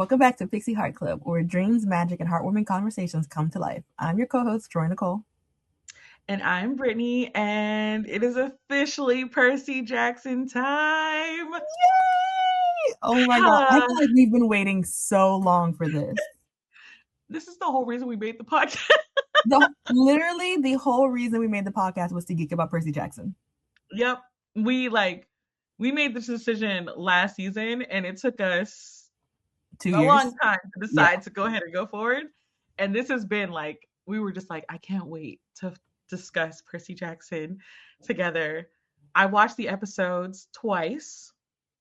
Welcome back to Pixie Heart Club, where dreams, magic, and heartwarming conversations come to life. I'm your co-host, Troy Nicole. And I'm Brittany, and it is officially Percy Jackson time. Yay! Oh my God. I feel like we've been waiting so long for this. This is the whole reason we made the podcast. Literally, the whole reason we made the podcast was to geek about Percy Jackson. Yep. We made this decision last season, and it took us 2 years. Long time to decide to go ahead and go forward. And this has been we were just like, I can't wait to discuss Percy Jackson together. I watched the episodes twice.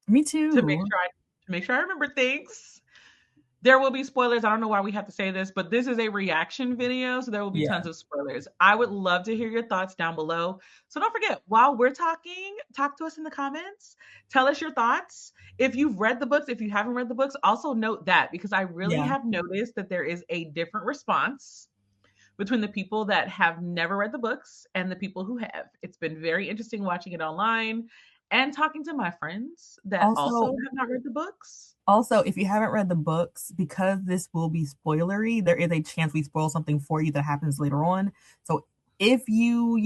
Me too. To make sure I remember things. There will be spoilers. I don't know why we have to say this, but this is a reaction video, so there will be tons of spoilers. I would love to hear your thoughts down below. So don't forget, while we're talking, talk to us in the comments. Tell us your thoughts. If you've read the books, if you haven't read the books, also note that, because I really have noticed that there is a different response between the people that have never read the books and the people who have. It's been very interesting watching it online and talking to my friends that also have not read the books. Also, if you haven't read the books, because this will be spoilery, there is a chance we spoil something for you that happens later on. So if you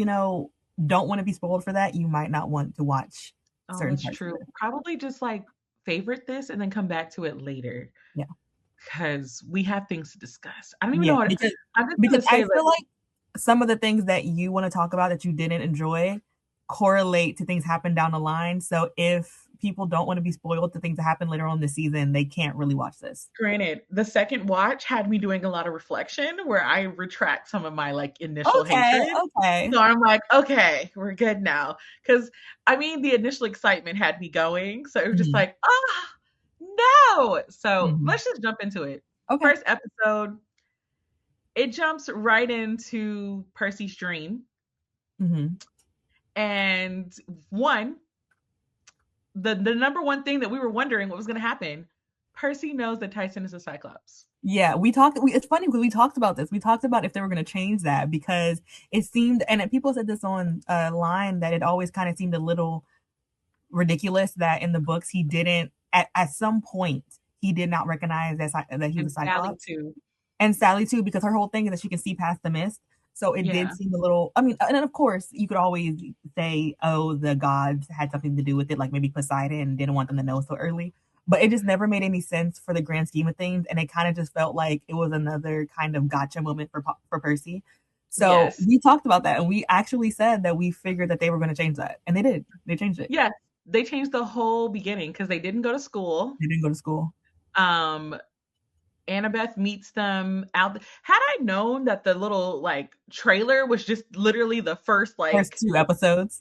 don't want to be spoiled for that, you might not want to watch certain parts. That's true. Probably just favorite this and then come back to it later. Yeah. Because we have things to discuss. I don't even know what because I feel like some of the things that you want to talk about that you didn't enjoy correlate to things happen down the line. So if people don't want to be spoiled to things that happen later on this season, they can't really watch this. Granted, the second watch had me doing a lot of reflection where I retract some of my initial hatred. Okay. So I'm like, okay, we're good now. Because the initial excitement had me going. So it was just like, oh no. So let's just jump into it. Okay. First episode, it jumps right into Percy's dream. And the number one thing that we were wondering what was going to happen, Percy knows that Tyson is a Cyclops. Yeah, it's funny because we talked about this. We talked about if they were going to change that, because it seemed, and people said this on line, that it always kind of seemed a little ridiculous that in the books he didn't, at some point, he did not recognize that he was a Cyclops. And Sally too, because her whole thing is that she can see past the mist. So it did seem a little, and then of course you could always say, oh, the gods had something to do with it, like maybe Poseidon didn't want them to know so early, but it just never made any sense for the grand scheme of things. And it kind of just felt like it was another kind of gotcha moment for Percy. So we talked about that, and we actually said that we figured that they were going to change that. And they did. They changed it. Yeah, they changed the whole beginning because they didn't go to school. Annabeth meets them out. Had I known that the little trailer was just literally the first 2 episodes,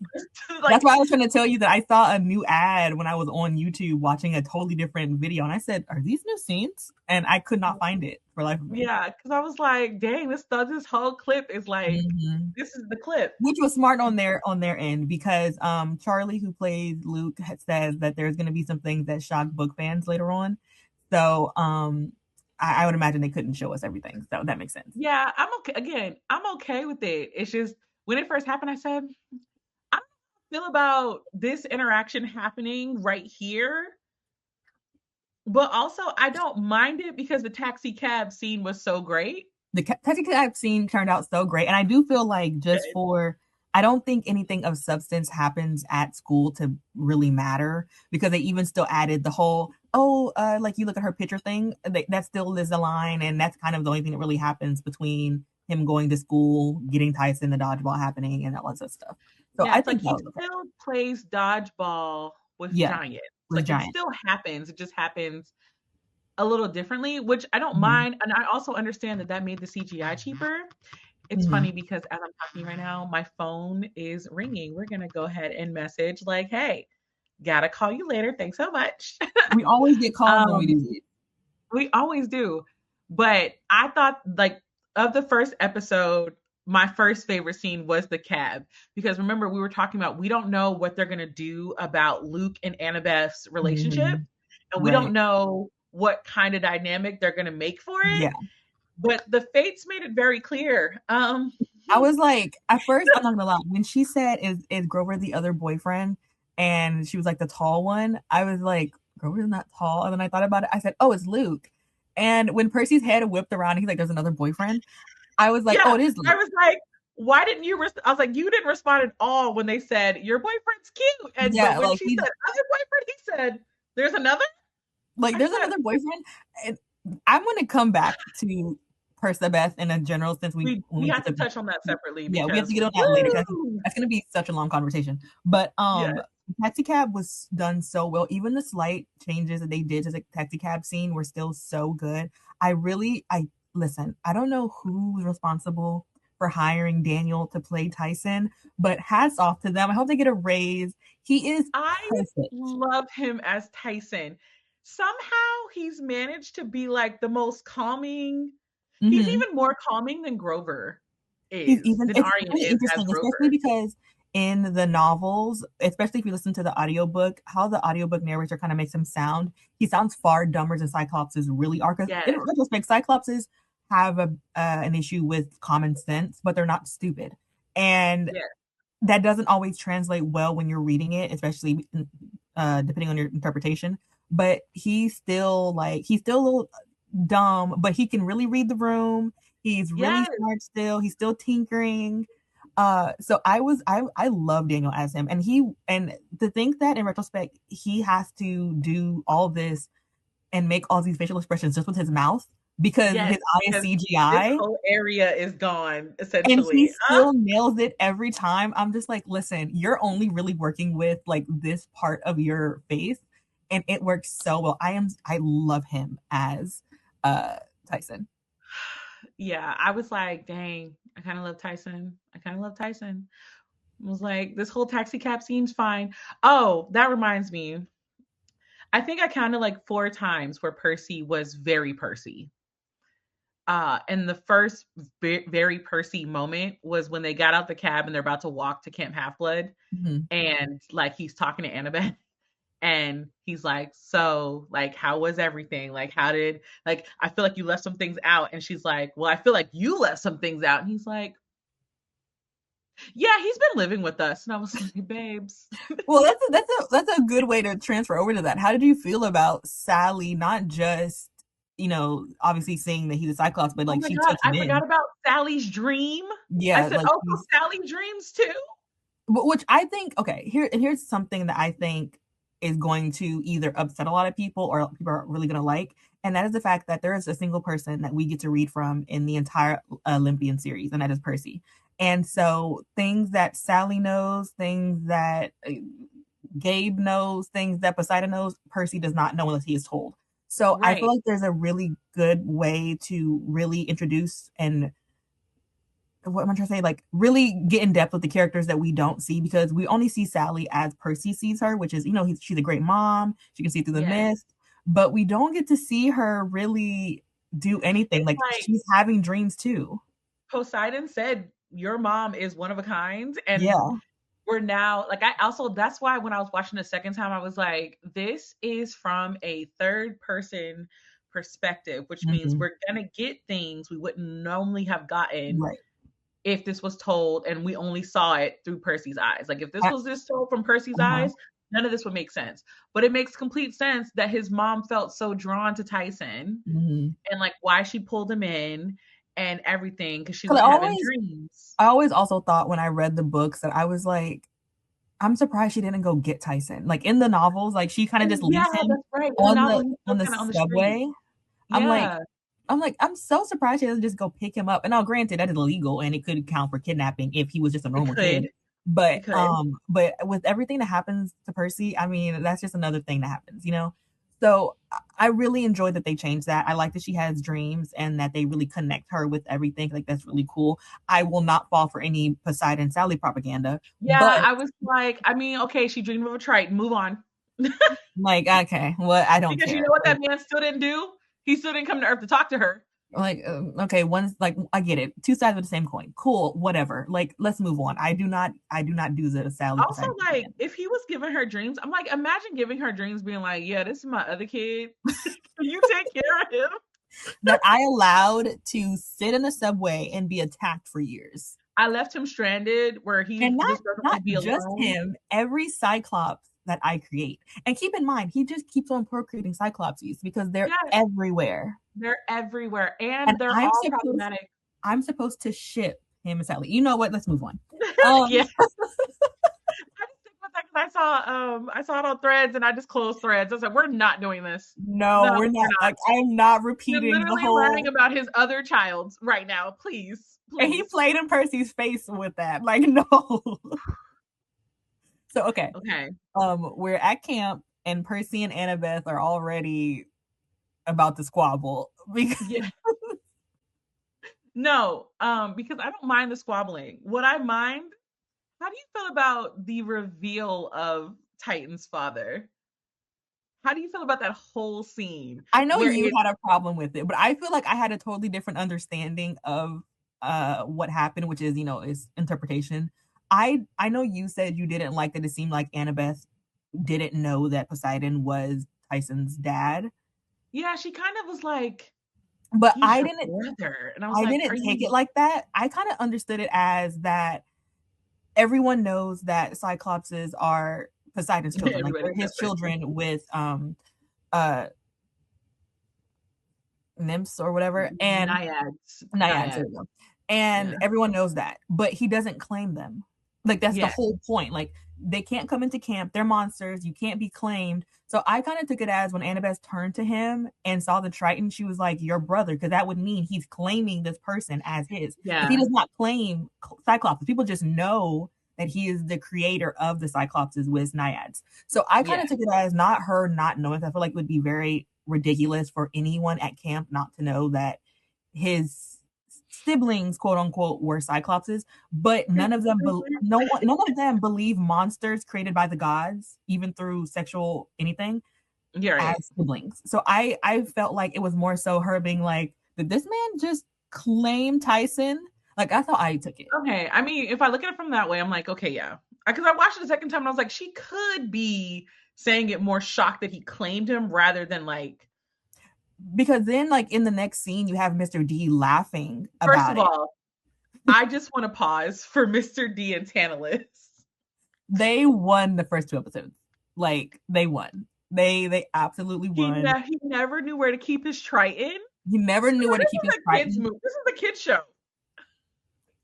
that's why I was trying to tell you that I saw a new ad when I was on YouTube watching a totally different video, and I said, "Are these new scenes?" And I could not find it for life of me. Yeah, because I was like, "Dang, this whole clip is this is the clip," which was smart on their end, because Charlie, who plays Luke, says that there's going to be some things that shock book fans later on. So I would imagine they couldn't show us everything. So that makes sense. Yeah, I'm okay. Again, I'm okay with it. It's just when it first happened, I said, I don't feel about this interaction happening right here. But also, I don't mind it because the taxi cab scene was so great. The taxi cab scene turned out so great. And I do feel like I don't think anything of substance happens at school to really matter, because they even still added the whole, you look at her picture thing, that still is a line, and that's kind of the only thing that really happens between him going to school, getting Tyson, the dodgeball happening, and all that stuff. So I think he still plays dodgeball with giants. It still happens. It just happens a little differently, which I don't mind. And I also understand that made the CGI cheaper. It's funny because as I'm talking right now, my phone is ringing. We're going to go ahead and message hey, gotta call you later. Thanks so much. We always get called when we do it. We always do. But I thought of the first episode, my first favorite scene was the cab, because remember we were talking about, we don't know what they're going to do about Luke and Annabeth's relationship. And we don't know what kind of dynamic they're going to make for it. Yeah. But the fates made it very clear. I was like, at first, I'm not gonna lie, when she said, is Grover the other boyfriend? And she was like the tall one, I was like, Grover's not tall. And then I thought about it. I said, oh, it's Luke. And when Percy's head whipped around, he's like, "There's another boyfriend." I was like, "Oh, Yeah, it is I late." was like, why didn't you? I was like, you didn't respond at all when they said your boyfriend's cute, and but Yeah, when like she he's said other boyfriend, he said there's another. like, I "There's said another boyfriend." And I'm gonna come back to Percy Beth in a general since we when we we have get to to touch on that separately yeah, we have to because get on that later. woo, That's gonna be such a long conversation. But yeah, Taxi Cab was done so well. Even the slight changes that they did to the taxi cab scene were still so good. I listen, I don't know who was responsible for hiring Daniel to play Tyson, but hats off to them. I hope they get a raise. He is I perfect. love him as Tyson. Somehow he's managed to be like the most calming. He's Hmm. even more calming than Grover He's is, even than it's Aryan really is as interesting, especially Grover. because in the novels, especially if you listen to the audiobook, how the audiobook narrator kind of makes him sound, he sounds far dumber than Cyclopses really are. Because in Yes, retrospect, Cyclopses have an issue with common sense, but they're not stupid. And yes, that doesn't always translate well when you're reading it, especially depending on your interpretation. But he's still a little dumb, but he can really read the room. He's really yes, smart still. He's still tinkering. So I love Daniel as him, and to think that in retrospect he has to do all this and make all these facial expressions just with his mouth because yes. his eye is Because this CGI whole area is gone and he essentially. still nails it every time. I'm just like, listen, you're only really working with like this part of your face, and it works so well. I love him as uh Tyson. Yeah, I was like, dang, I kind of love Tyson. I kind of love Tyson. I was like, this whole taxi cab scene's fine. Oh, that reminds me. I think I counted like 4 times where Percy was very Percy. And the first very Percy moment was when they got out the cab and they're about to walk to Camp Half Blood, Mm-hmm. and like he's talking to Annabeth, and he's like, so like how was everything, like how did, like I feel like you left some things out, and she's like, well, I feel like you left some things out, and he's like, yeah, he's been living with us, and I was like, babes. Well, that's a good way to transfer over to that. How did you feel about Sally? Not just obviously saying that he's a Cyclops, but Oh like my she god, took him I forgot in. about Sally's dream. I Yeah, said, like oh, so she's Sally dreams too. which I think okay. Here's something that I think is going to either upset a lot of people or people are really going to like, and that is the fact that there is a single person that we get to read from in the entire Olympian series, and that is Percy. And so things that Sally knows, things that Gabe knows, things that Poseidon knows, Percy does not know unless he is told. So I feel Right. like there's a really good way to really introduce and what am I trying to say? Like really get in depth with the characters that we don't see because we only see Sally as Percy sees her, which is she's a great mom. She can see through the Yes. mist, but we don't get to see her really do anything. It's Like like she's having dreams too. Poseidon said, your mom is one of a kind. And Yeah. we're now, like, I also, that's why when I was watching the second time, I was like, this is from a third person perspective, which means Hmm. we're going to get things we wouldn't normally have gotten Right. if this was told and we only saw it through Percy's eyes. Like, if this I, was this told from Percy's uh-huh. eyes, none of this would make sense. But it makes complete sense that his mom felt so drawn to Tyson Hmm. and like why she pulled him in and everything because she Because was having dreams. I always also thought when I read the books that I was like, I'm surprised she didn't go get Tyson. Like in the novels, like she kind of Oh just yeah, leaves him that's right. In the novel, he's on still the kind of on the street. subway. I'm like, Yeah, I'm so surprised she doesn't just go pick him up. And now, granted, that is illegal and it could count for kidnapping if he was just a it normal could. kid. It could. But with everything that happens to Percy, I mean, that's just another thing that happens. So I really enjoyed that they changed that. I like that she has dreams and that they really connect her with everything. Like that's really cool. I will not fall for any Poseidon Sally propaganda, Yeah, but I was like, I mean, okay, she dreamed of a Triton. Move on. like, okay, well, I don't Because you care. know what that man still didn't do? He still didn't come to Earth to talk to her. Like okay, one's like I get it, two sides of the same coin, cool, whatever, like let's move on. I do not do the Sally Also, Poseidon like, propaganda. if he was giving her dreams, I'm like, imagine giving her dreams being like, yeah, this is my other kid. Can you take care of him? That I allowed to sit in a subway and be attacked for years. I left him stranded where he And not just doesn't want not to be just alone. him, every Cyclops that I create. And keep in mind, he just keeps on procreating Cyclopses because they're Yes. everywhere. They're everywhere, And and they're all problematic. I'm supposed to ship him and Sally. You know what? Let's move on. Um, Yeah. I just think about that because I saw it on Threads and I just closed Threads. I was like, we're not doing this. no, No, we're we're not. not. Like, I am not We're repeating the literally learning whole. about his other child right now. Please, And he please. played in Percy's face with that. Like, no. So okay, Okay. we're at camp, and Percy and Annabeth are already about to squabble because Yeah. No, because I don't mind the squabbling. What I mind, how do you feel about the reveal of Titan's father? How do you feel about that whole scene I know where you it had a problem with it, but I feel like I had a totally different understanding of what happened, which is, is interpretation. I know you said you didn't like that it seemed like Annabeth didn't know that Poseidon was Tyson's dad, yeah, she kind of was like, but he's your brother. And I was I like, didn't are take it you like that. I kind of understood it as that everyone knows that Cyclopses are Poseidon's children, like everybody they're his knows it. children with uh nymphs or whatever, and Naiads. naiads, there Naiads. we go. And Yeah. everyone knows that, but he doesn't claim them. Like, that's the Yeah. whole point. Like, they can't come into camp. They're monsters. You can't be claimed. So I kind of took it as when Annabeth turned to him and saw the Triton, she was like, your brother, because that would mean he's claiming this person as his. But he Yeah. does not claim Cyclops. People just know that he is the creator of the Cyclopses with naiads. So I kind Yeah. of took it as not her not knowing. I feel like it would be very ridiculous for anyone at camp not to know that his siblings, quote unquote, were cyclopses, but none of them believe monsters created by the gods, even through sexual anything, You're as right. siblings. So I felt like it was more so her being like, did this man just claim Tyson? Like, that's how I took it. Okay. I mean, if I look at it from that way, I'm like, okay, yeah. Because I watched it a second time and I was like, she could be saying it more shocked that he claimed him rather than like, Because then, like, in the next scene, you have Mr. D laughing first about of it. all, I just want to pause for Mr. D and Tantalus. They won the first two episodes. Like, they won. They absolutely won. He never knew where to keep his Triton. He never knew where to This keep is his a kids Triton. movie. This is a kids show.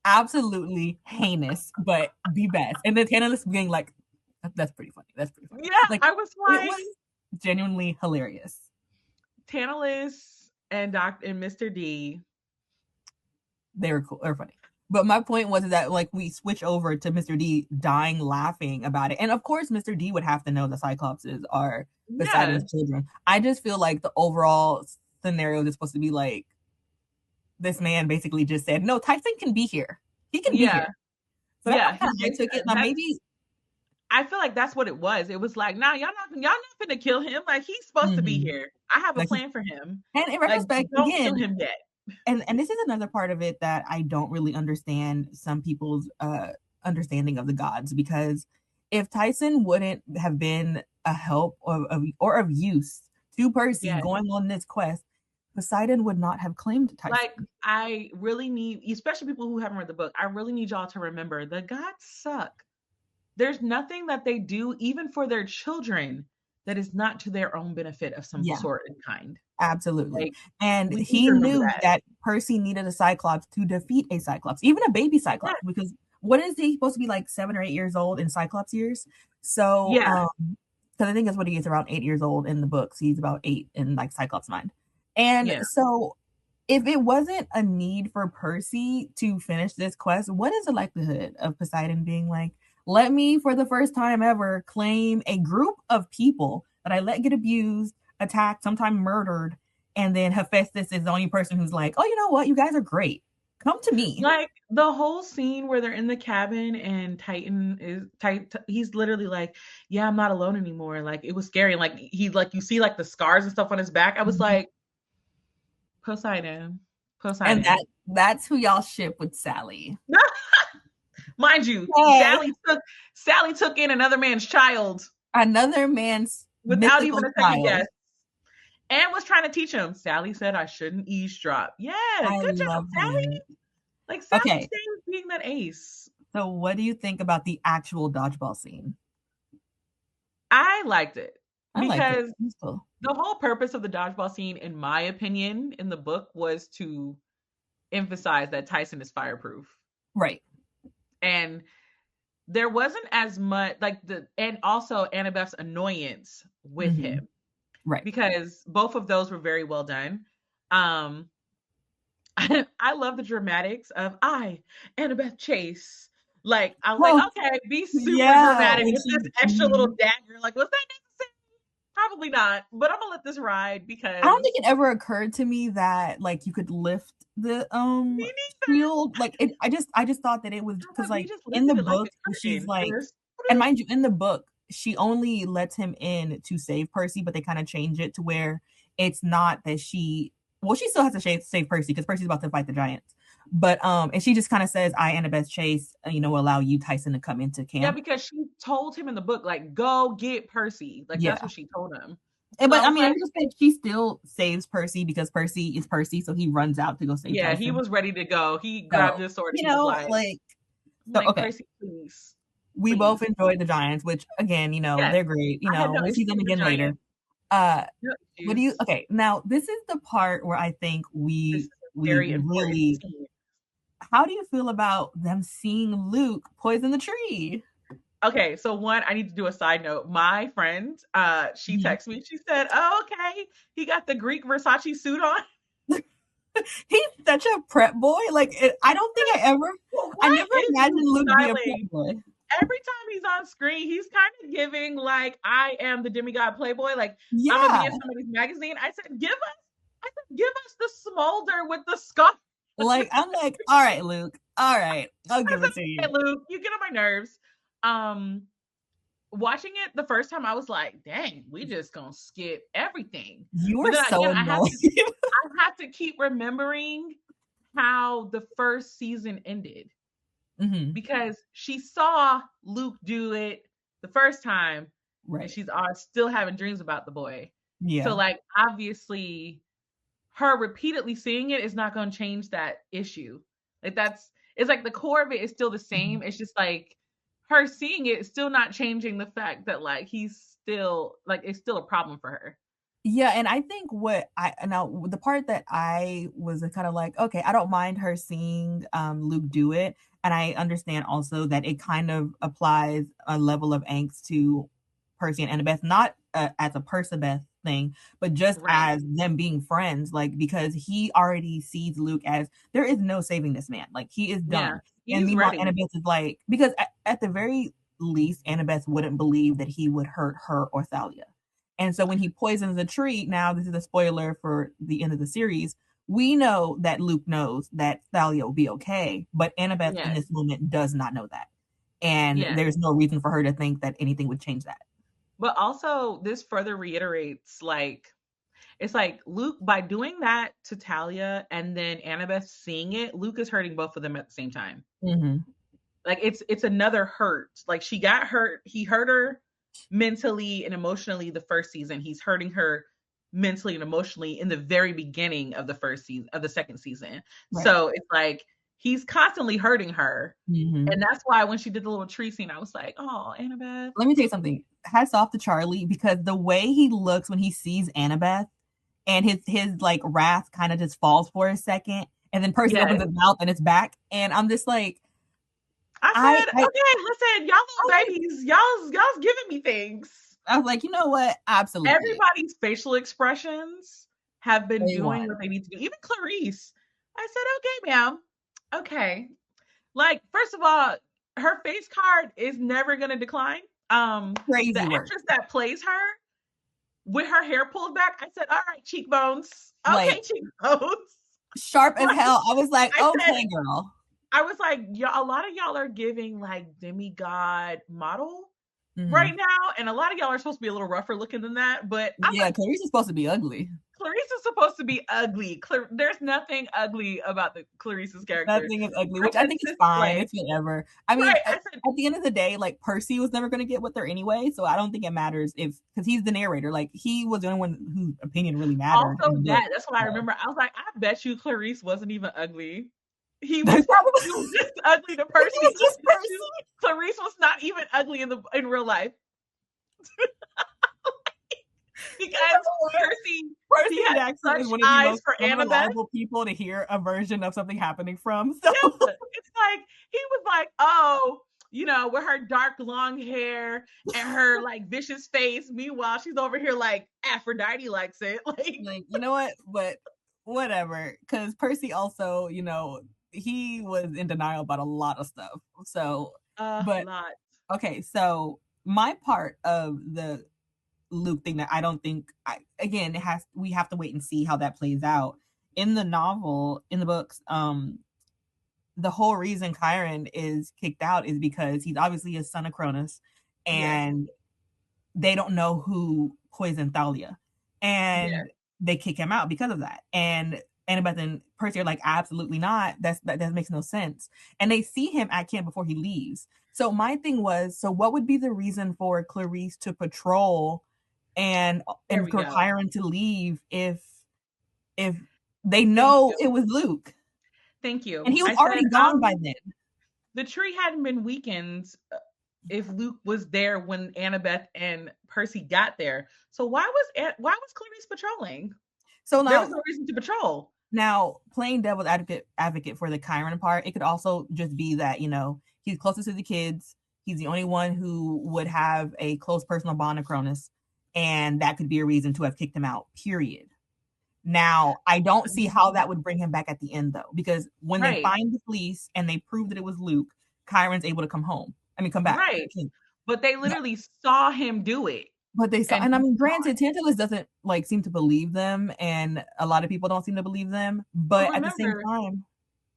Absolutely heinous, but the best. And then Tantalus being like, that's pretty funny. That's pretty funny. Yeah, Like, I was it like, was genuinely hilarious. Tantalus and Mr. D. They were cool. They were funny. But my point was that, like, we switch over to Mr. D dying laughing about it. And of course, Mr. D would have to know the Cyclopses are Yeah. Poseidon's children. I just feel like the overall scenario is supposed to be like, this man basically just said, no, Tyson can be here. He can be Yeah. here. So that's Yeah. how He I basically, took it. Now, maybe. I feel like that's what it was. It was like, nah, y'all not gonna kill him. Like he's supposed to be Mhm. here. I have a Like, plan for him. and in Like, retrospect, don't kill again, him yet. and this is another part of it that I don't really understand some people's understanding of the gods, because if Tyson wouldn't have been a help or of use to Percy Yeah. going on this quest, Poseidon would not have claimed Like Tyson. I really need, especially people who haven't read the book, I really need y'all to remember the gods suck. There's nothing that they do, even for their children, that is not to their own benefit of some Yeah, sort and kind. absolutely. Like And we need he to remember knew that. that Percy needed a Cyclops to defeat a Cyclops, even a baby Yeah. Cyclops, because what is he supposed to be, like 7 or 8 years old in Cyclops years? So, Yeah. because I think that's what he is, around 8 years old in the books. He's about 8 in like Cyclops mind. And Yeah. so, if it wasn't a need for Percy to finish this quest, what is the likelihood of Poseidon being like, let me, for the first time ever, claim a group of people that I let get abused, attacked, sometimes murdered, and then Hephaestus is the only person who's like, oh, you know what? You guys are great. Come to me. Like the whole scene where they're in the cabin and he's literally like, yeah, I'm not alone anymore. Like it was scary. And like he like you see like the scars and stuff on his back. I was Mhm. like, Poseidon. And Poseidon. that's who y'all ship with Sally. Mind you, Hey, Sally took in another man's child another man's without even mythical a second child. guess and was trying to teach him. Sally said I shouldn't eavesdrop. Yeah, I good job, love Sally. him. Like Sally Okay, stays being that ace. so what do you think about the actual dodgeball scene? I liked it. I like it. because It's cool. the whole purpose of the dodgeball scene, in my opinion, in the book was to emphasize that Tyson is fireproof. Right. And there wasn't as much like and also Annabeth's annoyance with Mm-hmm. him, Right. because both of those were very well done. Um, I love the dramatics of Annabeth Chase. Like, I was like, Well, okay, be super yeah. dramatic When with this she, extra little mhm. dagger. Like, was that necessary? Probably not, but I'm gonna let this ride I don't because think it ever occurred to me that like you could lift the me neither. shield. Like it I just thought that it was I because thought we like just in the lifted it like book a she's curtain. like, Just and mind you, in the book, she only lets him in to save Percy, but they kind of change it to where it's not that she, well, she still has to save Percy because Percy's about to fight the giants. But and she just kind of says, I, Annabeth Chase, will allow you, Tyson, to come into yeah, camp. because she told him in the book, like, go get Percy. Like, that's Yeah. what she told him. And, So I but I was mean, I like, just think she still saves Percy because Percy is Percy, so he runs out to go save yeah, he Tyson. was ready to go. He grabbed So, his sword and he was like, so like, okay. Percy, please, We both please. enjoyed the Giants, which again, Yes, they're great. I had no We'll see issues them with the again later. giant. Uh No what do you issues. okay, now this is the part where I think This we is a we very important really, scene. how do you feel about them seeing Luke poison the tree? Okay, so one, I need to do a side note. My friend, she Mhm. texted me. She said, "Oh, okay, he got the Greek Versace suit on." He's such a prep boy. Like I don't think Well, I what never is imagined Luke's Luke be a prep styling? boy. Every time he's on screen, he's kind of giving like, I am the demigod playboy. Like, I'm gonna be Yeah. in somebody's magazine. I said, give us the smolder with the scarf. Like I'm like, all right, Luke. All right, I'll I give said, it to okay, you. Luke, you get on my nerves. Um, Watching it the first time, I was like, dang, we just gonna skip everything. You But were then so again, annoying. I have to keep remembering how the first season ended, Hmm. because she saw Luke do it the first time, and Right. she's still having dreams about the boy. So, Yeah. like, obviously, her repeatedly seeing it is not going to change that issue. Like, it's like the core of it is still the Mhm. same. It's just like her seeing it is still not changing the fact that, like, he's still, like, it's still a problem for her. Yeah, and I think what I now the part that I was kind of like, okay, I don't mind her seeing Luke do it, and I understand also that it kind of applies a level of angst to Percy and Annabeth, not as a Percabeth thing, but just Right. as them being friends, like because he already sees Luke as there is no saving this man, like he is Yeah. done. And He's meanwhile, ready. Annabeth is like, because at the very least, Annabeth wouldn't believe that he would hurt her or Thalia. And so when he poisons the tree, now this is a spoiler for the end of the series. We know that Luke knows that Thalia will be okay, but Annabeth in Yes. this moment does not know that. And Yes. there's no reason for her to think that anything would change that. But also, this further reiterates, like, it's like Luke, by doing that to Talia and then Annabeth seeing it, Luke is hurting both of them at the same time. Mm-hmm. Like, it's another hurt. Like, she got hurt. He hurt her mentally and emotionally the first season. He's hurting her mentally and emotionally in the very beginning of the first season of the second season. Right. So it's like he's constantly hurting her. Mm-hmm. And that's why when she did the little tree scene, I was like, oh, Annabeth. Let me tell you something. Hats off to Charlie because the way he looks when he sees Annabeth and his like wrath kind of just falls for a second, and then Percy opens Yes. his mouth and it's back, and I'm just like, I I said, I okay, listen, y'all I little babies, y'all's giving me things. I was like, you know what? Absolutely. Everybody's facial expressions have been doing A1. what they need to do. Even Clarice. I said, okay, ma'am. Okay. Like, first of all, her face card is never gonna decline. The Crazy work. actress that plays her with her hair pulled back, I said, all right, cheekbones. Okay, Like cheekbones. sharp as Like, hell. I was like, I said, okay, girl. I was like, y'all, a lot of y'all are giving like demigod model Hmm. right now, and a lot of y'all are supposed to be a little rougher looking than that. But I'm Yeah, Clarice is supposed to be ugly. Clarice is supposed to be ugly. There's nothing ugly about Clarice's character. Nothing is ugly, I which I said, think is sis fine. slay. It's whatever. I mean, Right. I said, at the end of the day, like Percy was never going to get with her anyway, so I don't think it matters if because he's the narrator. Like he was the only one whose opinion really mattered in also the book. that's what I So. remember. I was like, I bet you Clarice wasn't even ugly. He That's was probably he was just ugly to he Percy. was I just bet you Percy. Clarice was not even ugly in real life. because Percy, he Percy had Jackson such is one of the eyes most for Annabeth. unreliable people to hear a version of something happening from. So Yeah, it's like he was like, oh, with her dark long hair and her like vicious face. Meanwhile, she's over here like Aphrodite likes it. Like, like, you know what? But whatever. Because Percy also, he was in denial about a lot of stuff. So, a but lot. okay, so my part of the Luke thing that I don't think again it has we have to wait and see how that plays out. In the novel, in the books, the whole reason Chiron is kicked out is because he's obviously a son of Cronus, Yes. and they don't know who poisoned Thalia, Yes. and they kick him out because of that. And Annabeth and Percy are like, absolutely not. That makes no sense. And they see him at camp before he leaves. So my thing was, so what would be the reason for Clarice to patrol and There we for go. Chiron to leave if they Thank know you. it was Luke Thank you. and he was I said, already gone by then? the tree hadn't been weakened if Luke was there when Annabeth and Percy got there. So why was Clarice patrolling? So There was now no reason to patrol. Now, playing devil's advocate for the Chiron part, it could also just be that, he's closest to the kids. He's the only one who would have a close personal bond to Cronus. And that could be a reason to have kicked him out, period. Now, I don't see how that would bring him back at the end, though, because when they Right. find the fleece and they prove that it was Luke, Chiron's able to come home. I mean, come back. Right. But they literally saw him do it. But they saw, And and I mean, granted, Tantalus doesn't like seem to believe them, and a lot of people don't seem to believe them. but But at the same remember, time,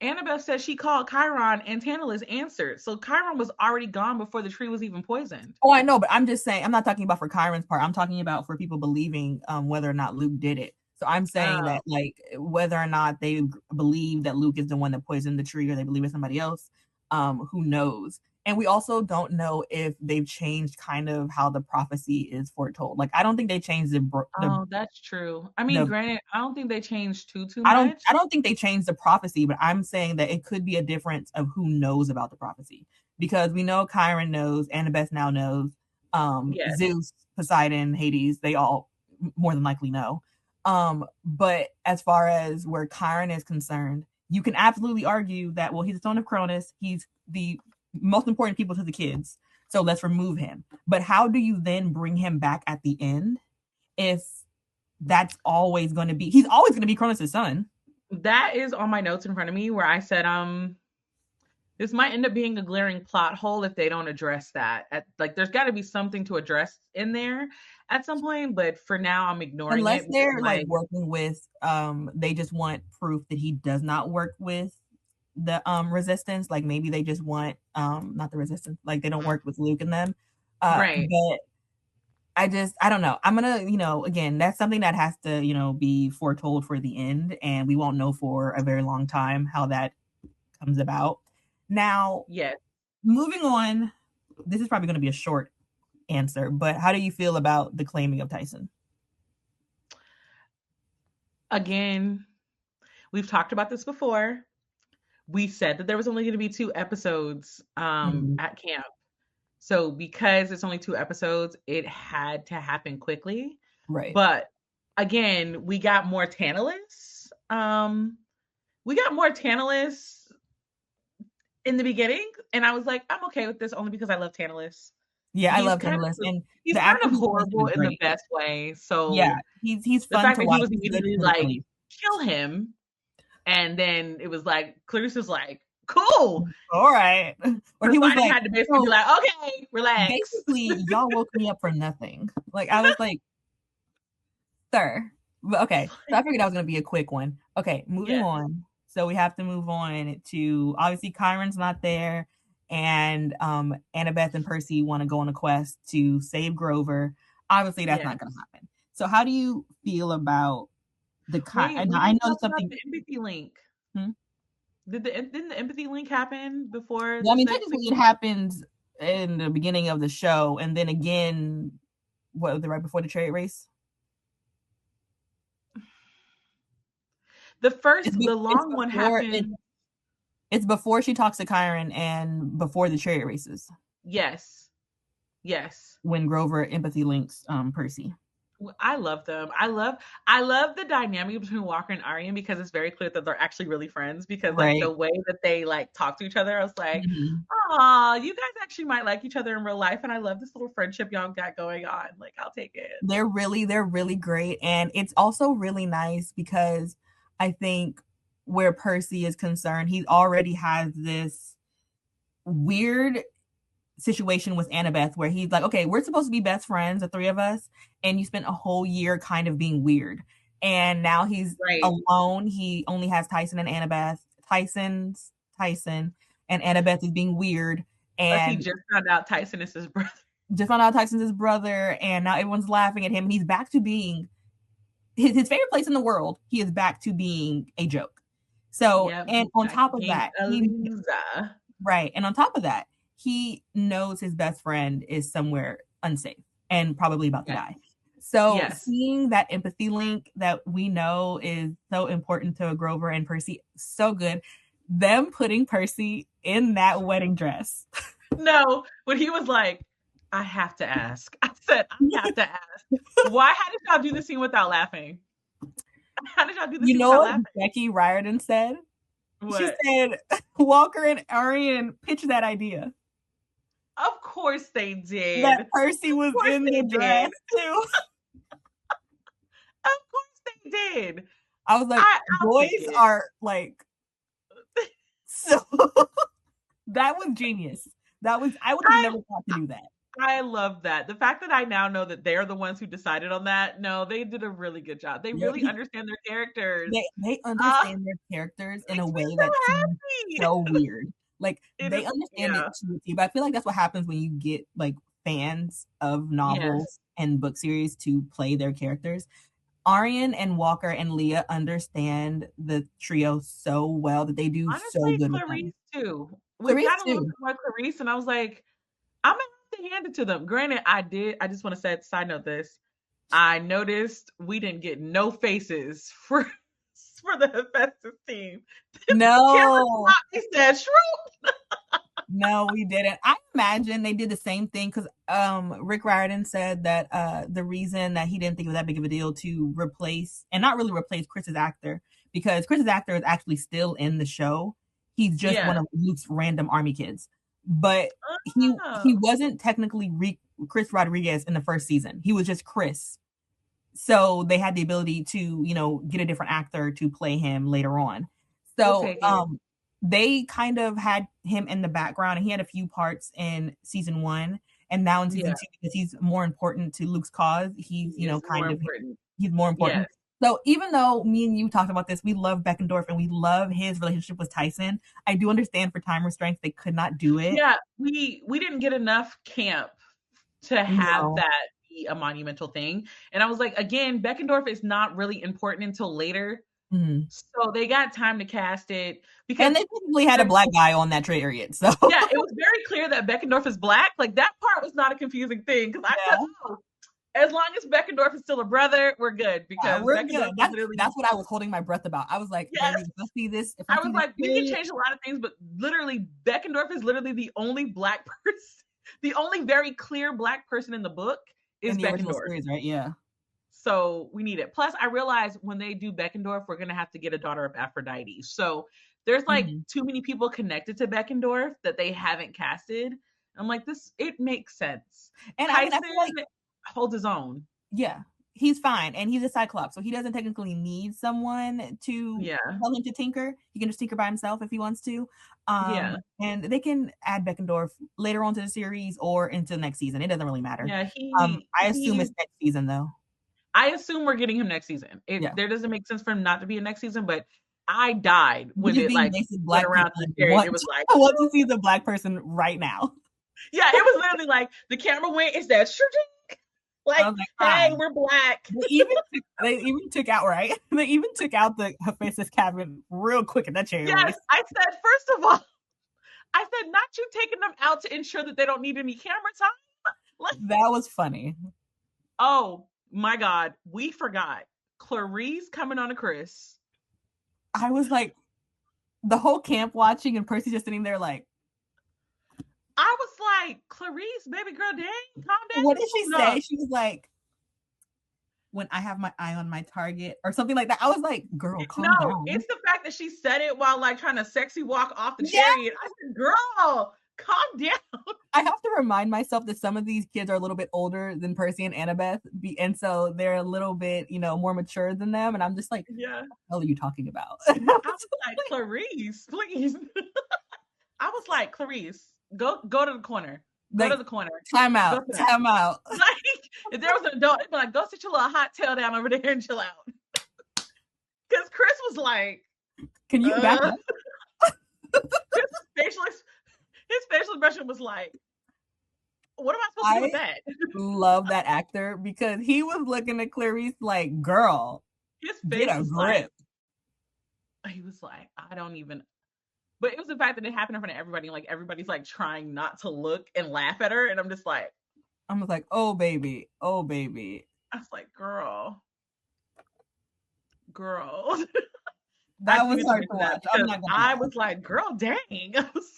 Annabeth said she called Chiron and Tantalus answered. So Chiron was already gone before the tree was even poisoned. oh, I know, but I'm just saying, I'm not talking about for Chiron's part. I'm talking about for people believing whether or not Luke did it. So I'm saying Oh, that, like, whether or not they believe that Luke is the one that poisoned the tree or they believe it's somebody else, who knows? And we also don't know if they've changed kind of how the prophecy is foretold. Like, I don't think they changed oh, that's true. I mean, the granted, I don't think they changed too I don't much. I don't think they changed the prophecy, but I'm saying that it could be a difference of who knows about the prophecy. Because we know Chiron knows, Annabeth now knows, Yes. Zeus, Poseidon, Hades, they all more than likely know. But as far as where Chiron is concerned, you can absolutely argue that, well, he's the son of Cronus, he's the most important people to the kids, so let's remove him. But how do you then bring him back at the end if that's always going to be he's always going to be Cronus' son? That is on my notes in front of me where I said, this might end up being a glaring plot hole if they don't address that. Like, there's got to be something to address in there at some point, but for now, I'm ignoring Unless it because they're I'm like like, working with they just want proof that he does not work with the resistance. Like maybe they just want not the resistance, like they don't work with Luke and them. right, But I don't know. I'm gonna, again, that's something that has to, be foretold for the end, and we won't know for a very long time how that comes about. Now, yes. moving on, this is probably going to be a short answer, but how do you feel about the claiming of Tyson? Again, we've talked about this before. We said that there was only going to be 2 episodes Mhm. at camp. So because it's only 2 episodes, it had to happen quickly. Right. But again, we got more Tantalus. We got more Tantalus in the beginning, and I was like, I'm okay with this only because I love Tantalus. Yeah, I He's love kind Tantalus, of and he's the kind actor of who plays him horrible is in the great. best way. Yeah, So he's the fun fact to that he watch. was He's good immediately like, politically. kill him, and then it was like Clarice was like, cool. All right, or he was Poseidon like, had to basically be so like, okay, relax. basically, y'all woke me up for nothing. Like I was like, sir. But okay, so I figured that was gonna be a quick one. Okay, moving Yes, on. So we have to move on to obviously Chiron's not there, and Annabeth and Percy want to go on a quest to save Grover. Obviously, that's yes. not gonna happen. So how do you feel about Wait, and we I didn't know talk about something. the empathy link. Hmm? Didn't the empathy link happen before Yeah, I this mean, next technically, scene? it happens in the beginning of the show, and then again, what was it, right before the chariot race? The It's long one before it. happened. It's before she talks to Chiron and before the chariot races Yes, yes. when Grover empathy links Percy. I love them. I love the dynamic between Walker and Aryan because it's very clear that they're actually really friends because like the Right. way that they like talk to each other, I was like, Mhm. "Aw, you guys actually might like each other in real life." And I love this little friendship y'all got going on. Like, I'll take it. They're really great. And it's also really nice because I think where Percy is concerned, he already has this weird situation with Annabeth where he's like, okay, we're supposed to be best friends, the three of us, and you spent a whole year kind of being weird. And now he's Right. alone. He only has Tyson and Annabeth. Tyson and Annabeth is being weird. Plus, he And just found out Tyson is his brother. just found out Tyson's his brother, and now everyone's laughing at him. And he's back to being his favorite place in the world. He is back to being a joke. So, Yep, and he's on back to top of being that, a he loser. right, and on top of that, he knows his best friend is somewhere unsafe and probably about to Yes. die. So, Yes. seeing that empathy link that we know is so important to Grover and Percy, so good. Them putting Percy in that wedding dress. No, when he was like, I have to ask. I said, I have to ask. Why? How did y'all do the scene without laughing? How did y'all do the You scene know without what laughing? Becky Riordan said? She What? said Walker and Arian pitched that idea Of course they did. that Of Percy was course in they the did. dress too. Of course they did. I was like, I'll take boys it. are like so. That was genius. That was I would have I never thought to do that. I love that. The fact that I now know that they're the ones who decided on that. No, they did a really good job. They Yep. really understand their characters. They Uh, understand their characters in a makes me way that seems so happy. so weird. Like It they is, understand it yeah. to a T, but I feel like that's what happens when you get like fans of novels Yes. and book series to play their characters. Arian and Walker and Leah understand the trio so well that they do so Honestly, good with them. Clarice too. We Clarice got a little too. bit more Clarice, and I was like, I'm gonna have to hand it to them. Granted, I just want to say, side note this. I noticed we didn't get no faces for the Hephaestus team. Camera No, stopped. He said, "Shrew." no, we didn't. I imagine they did the same thing because Rick Riordan said that the reason that he didn't think it was that big of a deal to replace and not really replace Chris's actor because Chris's actor is actually still in the show. He's just one Yeah. of Luke's random army kids, but he Oh, wasn't technically Chris Rodriguez in the first season. He was just Chris. So they had the ability to get a different actor to play him later on. we'll So take it. they kind of had him in the background, and he had a few parts in season one, and now in season Yeah, two because he's more important to Luke's cause. He's he is more kind of important. he's more Yes. important. So even though me and you talked about this, we love Beckendorf and we love his relationship with Tyson. I do understand for time restraints they could not do it. Yeah, we didn't get enough camp to have No. that be a monumental thing. And I was like, again, Beckendorf is not really important until later. Mhm. So they got time to cast it And because they technically had a black guy on that chariot, so yeah, it was very clear that Beckendorf is black. Like that part was not a confusing thing because I said, yeah. oh, as long as Beckendorf is still a brother, we're good Yeah, because we're Beckendorf good. is That's literally that's what I was holding my breath about. I was like, yes. baby, if I I see was this like, we can period change a lot of things, but literally Beckendorf is literally the only black person, the only very clear black person in the book in is the original Beckendorf. series, right? Yeah. So we need it. Plus, I realize when they do Beckendorf, we're gonna have to get a daughter of Aphrodite. So there's like Mhm. too many people connected to Beckendorf that they haven't casted. I'm like, this it makes sense. And I mean, I Tyson feel like holds his own. yeah, he's fine, and he's a Cyclops, so he doesn't technically need someone to Yeah. tell him to tinker. He can just tinker by himself if he wants to. Yeah. And they can add Beckendorf later on to the series or into the next season. It doesn't really matter. Yeah. I assume He it's next season though. I assume we're getting him next season. Yeah. It there doesn't make sense for him not to be in next season, but I died We're when just it being like basic went black around people to the and chariot. want It was like, want to see the black person right now. yeah, it was literally like the camera went, it's that I like, was like, hey, fine. we're black. They even took out right. They even took out the Hephaestus cabin real quick in that chariot Yes, race. I said, first of all, I said, not you taking them out to ensure that they don't need any camera time. Like, That was funny. oh my God, we forgot. Clarice coming on a Chris. I was like, the whole camp watching and Percy just sitting there like, I was like, Clarice, baby girl, dang, calm what did she down. say? She was like, when I have my eye on my target or something like that. I was like, girl, calm No, down. it's the fact that she said it while like trying to sexy walk off the Yeah. chariot. I said, girl, calm down. I have to remind myself that some of these kids are a little bit older than Percy and Annabeth, and so they're a little bit, more mature than them. And I'm just like, Yeah. what the hell are you talking about? I was like, Clarice, please. I was like, Clarice, go to the corner. Go to Like, the corner. time Go out, to that. time out. Like, if there was an adult, it'd be like, go sit your little hot tail down over there and chill out. Because Chris was like, Can you back up? his facial expression was like, what am I supposed to do with that? Love that actor because he was looking at Clarice like, girl, His get face a was grip. like, he was like, I don't even. But it was the fact that it happened in front of everybody. Like everybody's like trying not to look and laugh at her, and I'm just like, oh baby, oh baby. I was like, girl. That was hard to watch. I'm not gonna I lie. was like, girl, dang,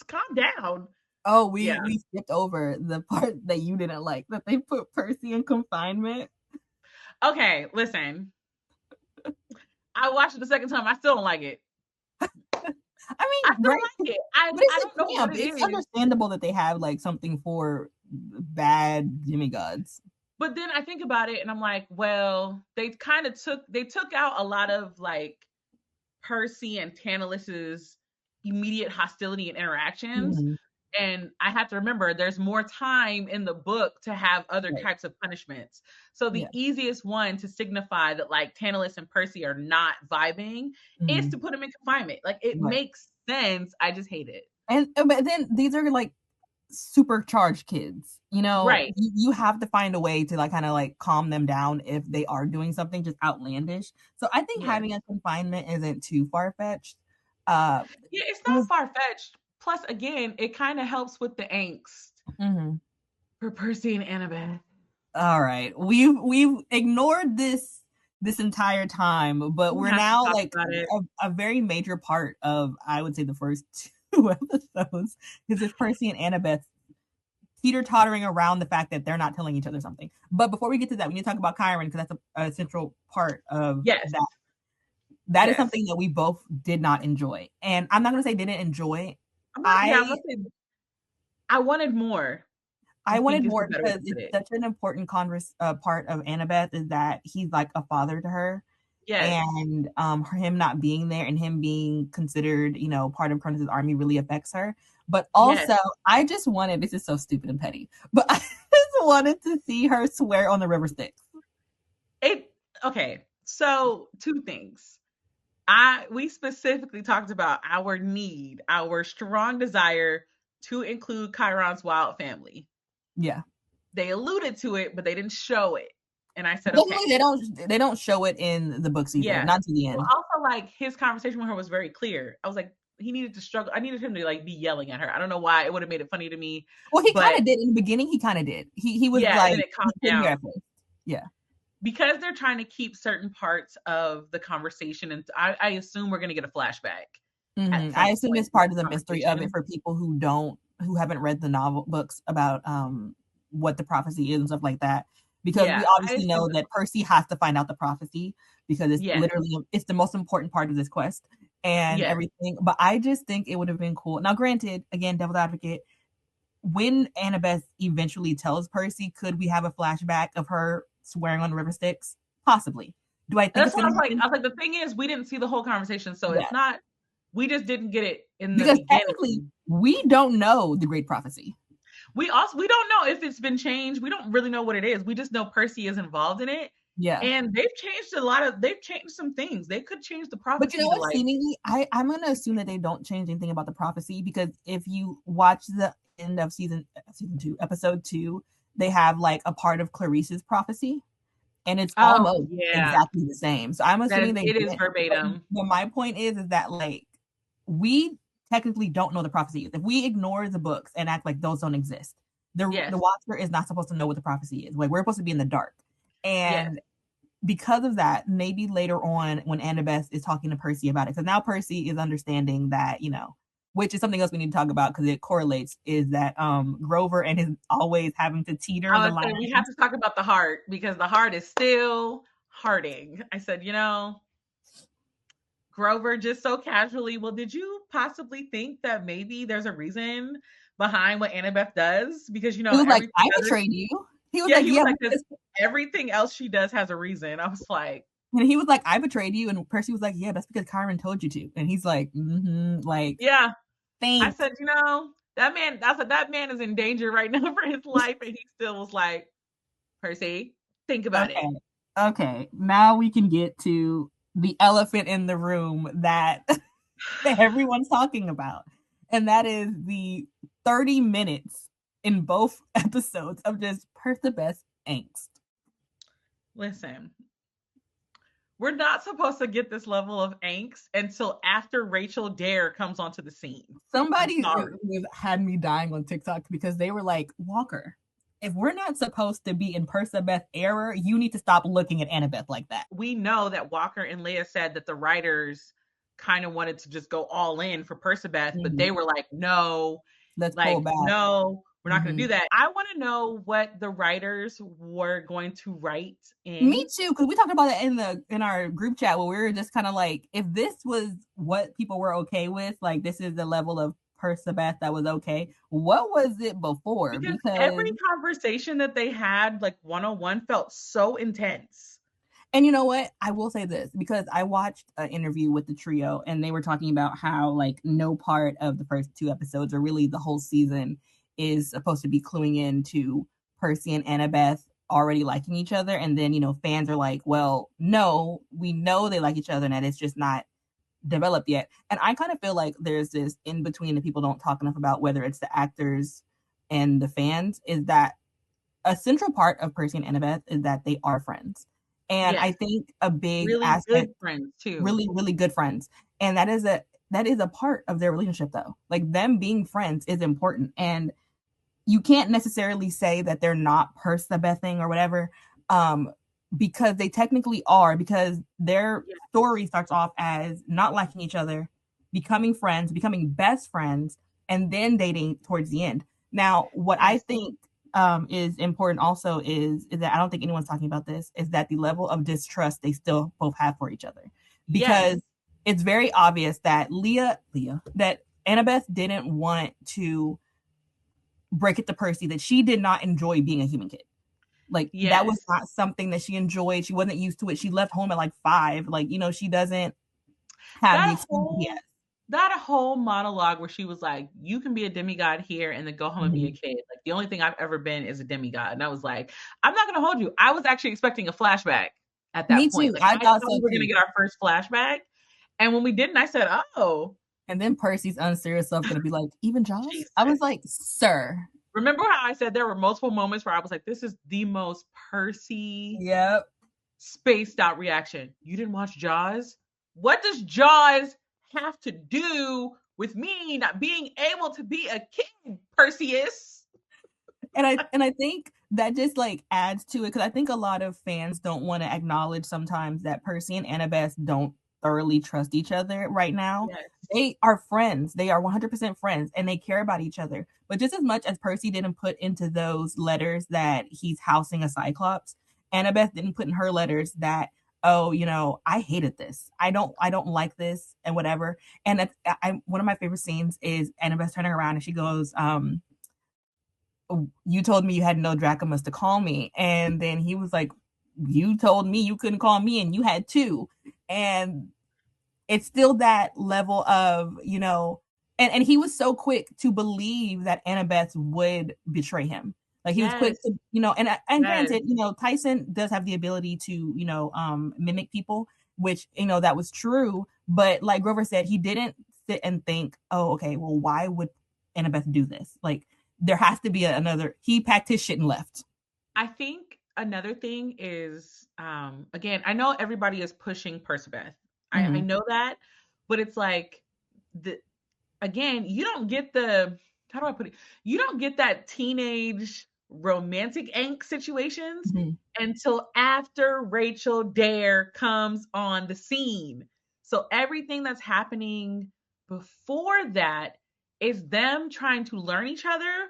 calm down. Oh, we skipped over the part that you didn't like, that they put Percy in confinement. Okay, listen. I watched it the second time. I still don't like it. I still like it. I don't know what it is. It's understandable that they have like something for bad demigods. But then I think about it and I'm like, well, they took out a lot of like Percy and Tantalis's immediate hostility and interactions. Mm-hmm. And I have to remember there's more time in the book to have other types of punishments. So the easiest one to signify that like Tantalus and Percy are not vibing is to put them in confinement. Like it makes sense. I just hate it. But then these are like supercharged kids, right? You have to find a way to like kind of like calm them down if they are doing something just outlandish. So I think having a confinement isn't too far-fetched. It's not far-fetched. Plus, again, it kind of helps with the angst for Percy and Annabeth. All right, we've ignored this entire time, but we're now like a very major part of, I would say, the first 2 episodes is this Percy and Annabeth teeter-tottering around the fact that they're not telling each other something. But before we get to that, we need to talk about Chiron because that's a central part of that. That is something that we both did not enjoy, and I'm not going to say didn't enjoy. I wanted more. I wanted more because it's such an important part of Annabeth is that he's like a father to her. Yes. And him not being there and him being considered, part of Cronus's army really affects her. But also, I just wanted, this is so stupid and petty, but I just wanted to see her swear on the river Styx. Okay, so 2 things. We specifically talked about our strong desire to include Chiron's wild family. Yeah. They alluded to it, but they didn't show it. And I said, okay. They don't show it in the books either, not to the end. Well, also, like, his conversation with her was very clear. I was like, he needed to struggle. I needed him to like be yelling at her. I don't know why. It would have made it funny to me. Well, he kind of did in the beginning. He kind of did. He was like, and it calmed down. Yeah. Because they're trying to keep certain parts of the conversation, and I assume we're going to get a flashback. I assume it's part of the mystery of it for people who haven't read the books about what the prophecy is and stuff like that. Because we obviously know that Percy has to find out the prophecy because it's literally it's the most important part of this quest and everything. But I just think it would have been cool. Now, granted, again, devil's advocate, when Annabeth eventually tells Percy, could we have a flashback of her swearing on the river Styx? Possibly. Do I think that's what I was like? I was like, the thing is, we didn't see the whole conversation, so it's not. We just didn't get it in the beginning. Technically, we don't know the great prophecy. We don't know if it's been changed. We don't really know what it is. We just know Percy is involved in it. Yeah. And they've changed some things. They could change the prophecy. But you know what, seemingly, I'm going to assume that they don't change anything about the prophecy because if you watch the end of season 2, episode 2, they have like a part of Clarice's prophecy. And it's almost exactly the same. So I'm assuming it is verbatim. But my point is that like we technically don't know the prophecy is. If we ignore the books and act like those don't exist, the watcher is not supposed to know what the prophecy is. Like we're supposed to be in the dark. And because of that, maybe later on when Annabeth is talking to Percy about it, because now Percy is understanding that, which is something else we need to talk about because it correlates, is that Grover and his always having to teeter the line. We have to talk about the heart because the heart is still Harding. I said, Grover just so casually, well, did you possibly think that maybe there's a reason behind what Annabeth does? Because, He was like, everything I other, betrayed you. He was yeah, like, he was yeah, like, because everything else she does has a reason. I was like, and he was like, I betrayed you. And Percy was like, yeah, that's because Kyron told you to. And he's like, like, yeah. I thanks. said, that man is in danger right now for his life. And he still was like, Percy, think about it. Okay. Okay. Now we can get to the elephant in the room that that everyone's talking about. And that is the 30 minutes in both episodes of just Percabeth angst. Listen, we're not supposed to get this level of angst until after Rachel Dare comes onto the scene. I'm Somebody sorry. had me dying on TikTok because they were like, Walker, if we're not supposed to be in Percabeth error, you need to stop looking at Annabeth like that. We know that Walker and Leah said that the writers kind of wanted to just go all in for Percabeth, but they Mm-hmm. were Let's pull back. no, we're not going Mm-hmm. to do that. I want to know what the writers were going to write Me in. too, because we talked about it in our group chat where we were just kind of like, if this was what people were okay with, like this is the level of Percabeth that was okay. What was it before? Because Because every conversation that they had, like one-on-one, felt so intense. and you know what? I will say this because I watched an interview with the trio and they were talking about how like no part of the first two episodes or really the whole season is supposed to be cluing into Percy and Annabeth already liking each other. And then, fans are like, well, no, we know they like each other and that it's just not developed yet. And I kind of feel like there's this in between that people don't talk enough about, whether it's the actors and the fans, is that a central part of Percy and Annabeth is that they are friends. And I Yes, think a big really aspect, good friends too. really, really good friends. And that is a part of their relationship though. Like them being friends is important. And you can't necessarily say that they're not Percabething or whatever, um, because they technically are, because their Yeah. story starts off as not liking each other, becoming friends, becoming best friends, and then dating towards the end. Now, what I Yes. think is important also is that I don't think anyone's talking about this, is that the level of distrust they still both have for each other. Yes. Because it's very obvious that that Annabeth didn't want to break it to Percy that she did not enjoy being a human kid. Like that was Yes. not something that she enjoyed. She wasn't used to it. She left home at like 5. Like, she doesn't have the That experience he whole has. that whole monologue where she was like, "You can be a demigod here and then go home and be a Mhm. kid." Like the only thing I've ever been is a demigod. And I was like, I'm not gonna hold you. I was actually expecting a flashback at Me that too. point. Like I I thought thought so we were gonna too. get our first flashback. And when we didn't, I said, "Oh, And then Percy's unserious self gonna be like, even Jaws? I was Jesus." like, sir. Remember how I said there were multiple moments where I was like, this is the most Percy Yep. spaced out reaction. You didn't watch Jaws? What does Jaws have to do with me not being able to be a kid, Perseus? And I think that just like adds to it because I think a lot of fans don't want to acknowledge sometimes that Percy and Annabeth don't thoroughly trust each other right now. Yes. They are friends. They are 100% friends and they care about each other. But just as much as Percy didn't put into those letters that he's housing a Cyclops, Annabeth didn't put in her letters that, oh, I hated this. I don't like this and whatever. And one of my favorite scenes is Annabeth turning around and she goes, you told me you had no Dracomas to call me. And then he was like, you told me you couldn't call me and you had two. And it's still that level of, and he was so quick to believe that Annabeth would betray him. Like he was quick Yes. to, and Yes. granted, Tyson does have the ability to, mimic people, which, that was true. But like Grover said, he didn't sit and think, oh, okay, well, why would Annabeth do this? Like, there has to be another. He packed his shit and left. I think another thing is, again, I know everybody is pushing Percabeth. I Mm-hmm. know that, but it's like the again, you don't get the how do I put it? You don't get that teenage romantic angst situations Mm-hmm. until after Rachel Dare comes on the scene. So everything that's happening before that is them trying to learn each other.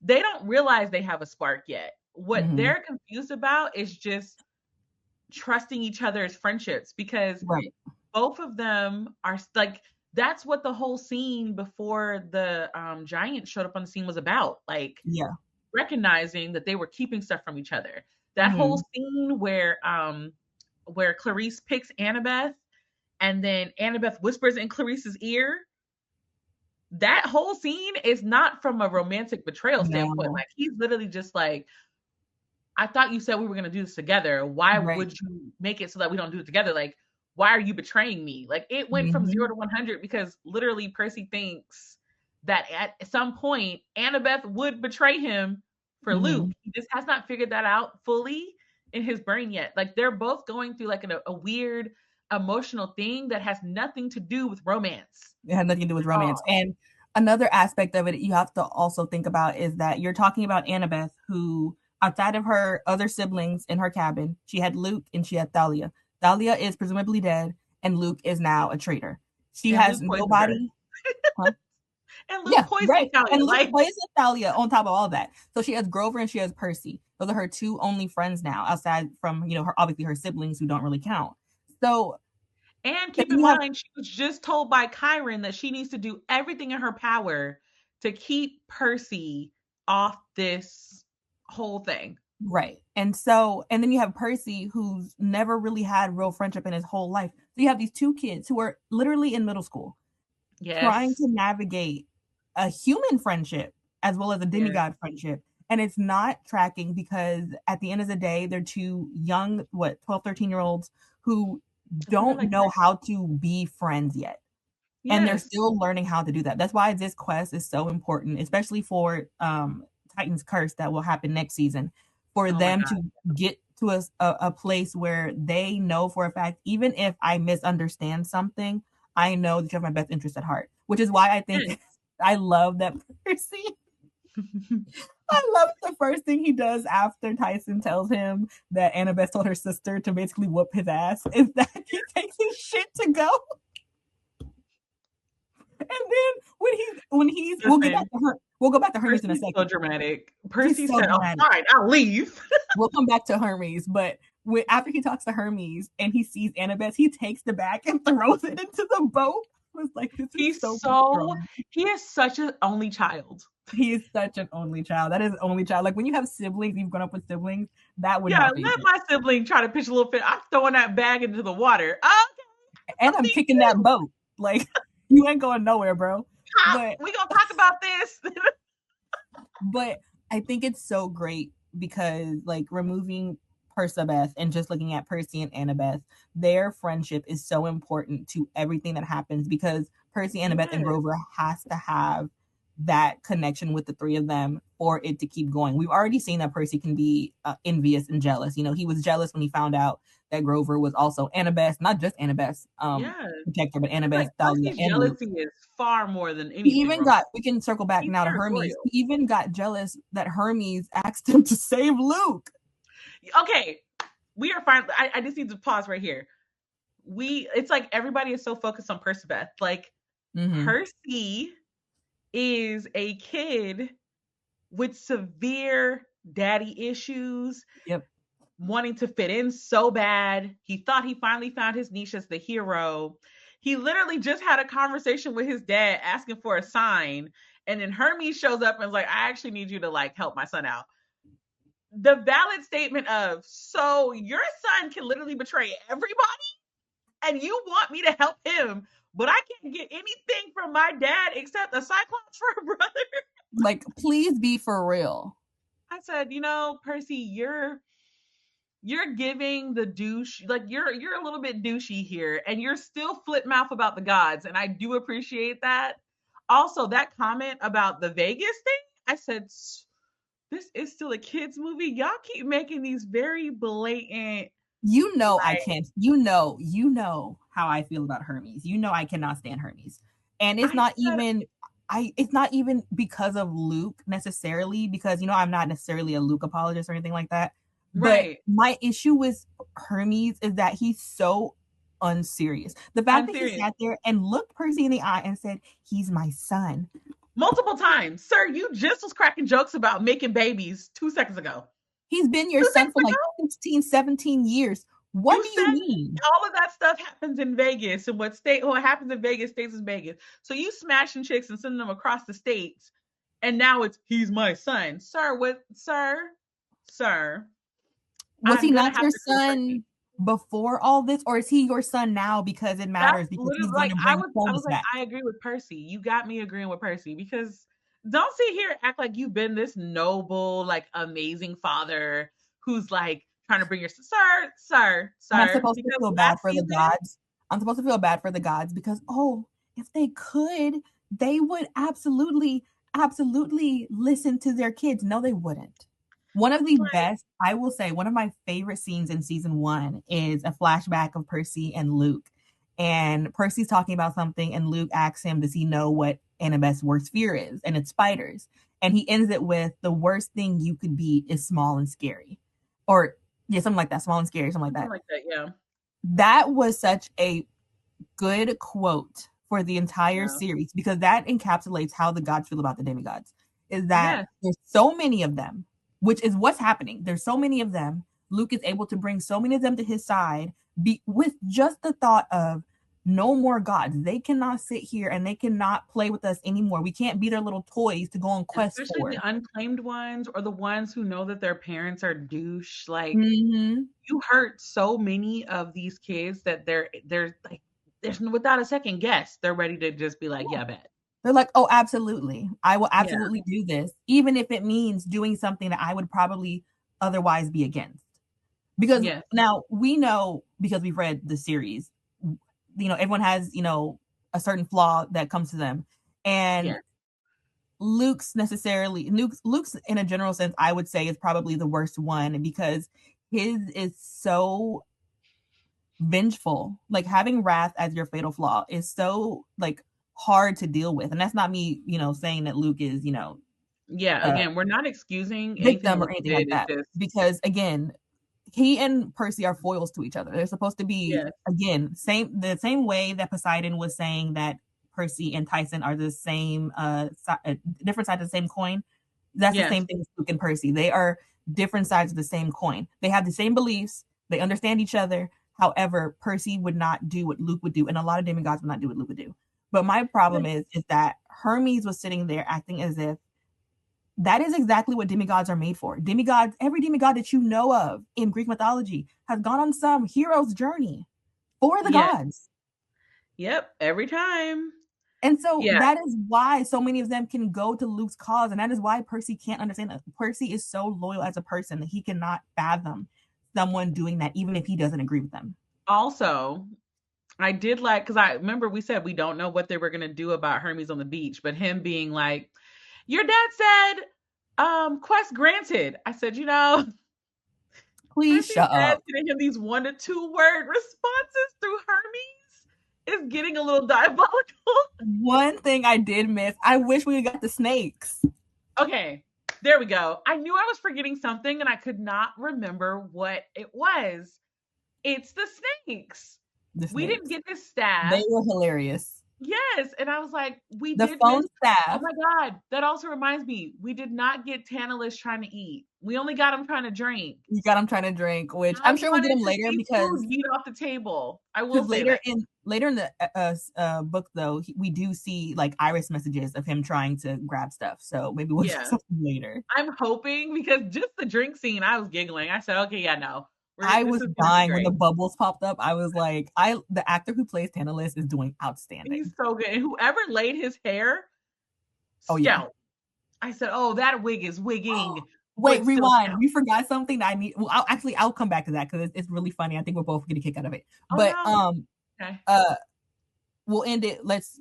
They don't realize they have a spark yet. What Mm-hmm. they're confused about is just trusting each other's friendships, because Right. both of them are like, that's what the whole scene before the giant showed up on the scene was about. Like, Yeah. recognizing that they were keeping stuff from each other. That whole Hmm. scene where Clarice picks Annabeth and then Annabeth whispers in Clarice's ear, that whole scene is not from a romantic betrayal standpoint. No. Like, he's literally just like, I thought you said we were going to do this together. Why Right. would you make it so that we don't do it together? Like, why are you betraying me? Like, it went from 0 Hmm. to 100 because literally Percy thinks that at some point Annabeth would betray him for Luke. Hmm. He just has not figured that out fully in his brain yet. Like, they're both going through like a weird emotional thing that has nothing to do with romance It had nothing to do with at romance. all. And another aspect of it you have to also think about is that you're talking about Annabeth, who, outside of her other siblings in her cabin, she had Luke and she had Thalia. Thalia is presumably dead, and Luke is now a traitor. She And has Luke poisoned her. nobody. Huh? And Luke Yeah, poisoned right. Talia. And Luke Like, plays with Thalia on top of all that. So she has Grover and she has Percy. Those are her two only friends now, outside from, her obviously her siblings who don't really count. So and then keep in you have mind, she was just told by Kyron that she needs to do everything in her power to keep Percy off this whole thing. right. And then you have Percy, who's never really had real friendship in his whole life. So you have these two kids who are literally in middle school trying Yes. to navigate a human friendship as well as a Yes. demigod friendship. And it's not tracking because at the end of the day, they're two young, 12, 13-year olds who They're don't like, know how to be friends yet. And they're yes. still learning how to do that. That's why this quest is so important, especially for Titan's Curse that will happen next season, for Oh my them God. to get to a place where they know for a fact, even if I misunderstand something, I know that you have my best interest at heart. Which is why I think Yes. I love that Percy. I love the first thing he does after Tyson tells him that Annabeth told her sister to basically whoop his ass is that he takes his shit to go. And then when he's Listen, we'll go back to Hermes in a Percy's so second. dramatic. He's Percy so said, "Oh, dramatic. fine, I'll leave." We'll come back to Hermes, but after he talks to Hermes and he sees Annabeth, he takes the bag and throws it into the boat. I was like, this is He's so so strong. he is such an only child. He is such an only child. That is an only child. Like when you have siblings, you've grown up with siblings, that would Yeah, not be let it. my sibling try to pitch a little fit. I'm throwing that bag into the water. Okay, And I'll I'm see kicking that you. boat. Like you ain't going nowhere, bro. But We gonna talk about this. but I think it's so great because like removing Percabeth and just looking at Percy and Annabeth, their friendship is so important to everything that happens because Percy, Annabeth, and Yes. Grover has to have that connection with the three of them for it to keep going. We've already seen that Percy can be envious and jealous. He was jealous when he found out that Grover was also Annabeth, not just Annabeth's Yeah. protector, but It's Annabeth, like Thalia, Percy's and Luke. jealousy is far more than He anything even romantic. got, we can circle back He's now to Hermes. territorial. He even got jealous that Hermes asked him to save Luke. Okay, we are fine. I just need to pause right here. It's like everybody is so focused on Percabeth. Like, Mm-hmm. Percy is a kid with severe daddy issues, Yep. wanting to fit in so bad. He thought he finally found his niche as the hero. He literally just had a conversation with his dad asking for a sign. And then Hermes shows up and is like, I actually need you to like help my son out. The valid statement of, so your son can literally betray everybody and you want me to help him, but I can't get anything from my dad except a Cyclops for a brother. Like, please be for real. I said, Percy, you're giving the douche, like you're a little bit douchey here, and you're still flip mouth about the gods, and I do appreciate that. Also, that comment about the Vegas thing, I said, this is still a kids movie. Y'all keep making these very blatant. I Like, can't. How I feel about Hermes. I cannot stand Hermes, and I said, It's not even because of Luke necessarily, because I'm not necessarily a Luke apologist or anything like that. But right, my issue with Hermes is that he's so unserious. The fact I'm that he serious. sat there and looked Percy in the eye and said, "He's my son." Multiple times, sir. You just was cracking jokes about making babies 2 seconds ago. He's been your Two son seconds for like ago. 16, 17 years. What You do you said mean? all of that stuff happens in Vegas, and what happens in Vegas stays in Vegas. So you smashing chicks and sending them across the states, and now it's he's my son, sir. What, sir? Was I'm he gonna not have your to go Percy. son before all this, or is he your son now because it That's matters because literally he's going like to I bring was. I was Cronus like, back? I agree with Percy. You got me agreeing with Percy because don't sit here and act like you've been this noble, like amazing father who's like trying to bring your And I'm sir. supposed to Because feel bad last for the season, gods. I'm supposed to feel bad for the gods because, oh, if they could, they would absolutely, absolutely listen to their kids. No, they wouldn't. One I of was the like, best, I will say, one of my favorite scenes in season one is a flashback of Percy and Luke. And Percy's talking about something, and Luke asks him, does he know what Annabeth's worst fear is? And it's spiders. And he ends it with, the worst thing you could be is small and scary. Or, yeah, something like that, small and scary, something like something that. like that. Yeah, That was such a good quote for the entire yeah, series because that encapsulates how the gods feel about the demigods. Is that yeah. there's so many of them, which is what's happening. There's so many of them. Luke is able to bring so many of them to his side with just the thought of no more gods. They cannot sit here and they cannot play with us anymore. We can't be their little toys to go on quests Especially the for. unclaimed ones or the ones who know that their parents are douche. Like Mm-hmm. you hurt so many of these kids that they're like there's without a second guess they're ready to just be like, yeah, bet. They're like, oh, absolutely. I will Yeah, absolutely do this, even if it means doing something that I would probably otherwise be against. Because yes, now we know, because we've read the series, everyone has, a certain flaw that comes to them. And yes, Luke's in a general sense, I would say is probably the worst one because his is so vengeful. Like having wrath as your fatal flaw is so like hard to deal with. And that's not me, saying that Luke is, yeah. a Again, we're not excusing anything that victim or Luke anything did. like It's that. just Because again, he and Percy are foils to each other. They're supposed to be, yes, again, the same way that Poseidon was saying that Percy and Tyson are the same different sides of the same coin. That's the yes, same thing as Luke and Percy. They are different sides of the same coin. They have the same beliefs. They understand each other. However, Percy would not do what Luke would do, and a lot of demigods would not do what Luke would do. But my problem is that Hermes was sitting there acting as if that is exactly what demigods are made for. Demigods, every demigod that you know of in Greek mythology has gone on some hero's journey for the yes, gods. yep. Every time, And so yeah, that is why so many of them can go to Luke's cause. And that is why Percy can't understand that. Percy is so loyal as a person that he cannot fathom someone doing that, even if he doesn't agree with them. also I did like because I remember we said we don't know what they were gonna do about Hermes on the beach, but him being like, your dad said, quest granted. I said, Please Percy's shut dad up. getting him these 1 to 2 word responses through Hermes is getting a little diabolical. One thing I did miss, I wish we got the snakes. Okay, there we go. I knew I was forgetting something and I could not remember what it was. It's the snakes. The We didn't snakes. get this They staff. were hilarious. Yes, and I was like, we The did miss. phone Oh staff. my god, that also reminds me, we did not get Tantalus trying to eat. We only got him trying to drink. You got them trying to drink, which I I'm sure we'll get wanted them to later see because food eat off the table. I will because say later that. in the book though we do see like iris messages of him trying to grab stuff, so maybe we'll get Yeah, something later. I'm hoping because just the drink scene, I was giggling. I said, okay, yeah, no, I this was is gonna be dying when the great. bubbles popped up. I was like, I the actor who plays Tantalus is doing He's outstanding. so good. And whoever laid his hair, Oh yeah. scout. I said, oh, that wig is wigging, Wait, but still rewind, scout. we forgot something that I need. Well, I'll come back to that because it's really funny. I think we're both getting a kick out of it, Oh but no. Okay. uh we'll end it. Let's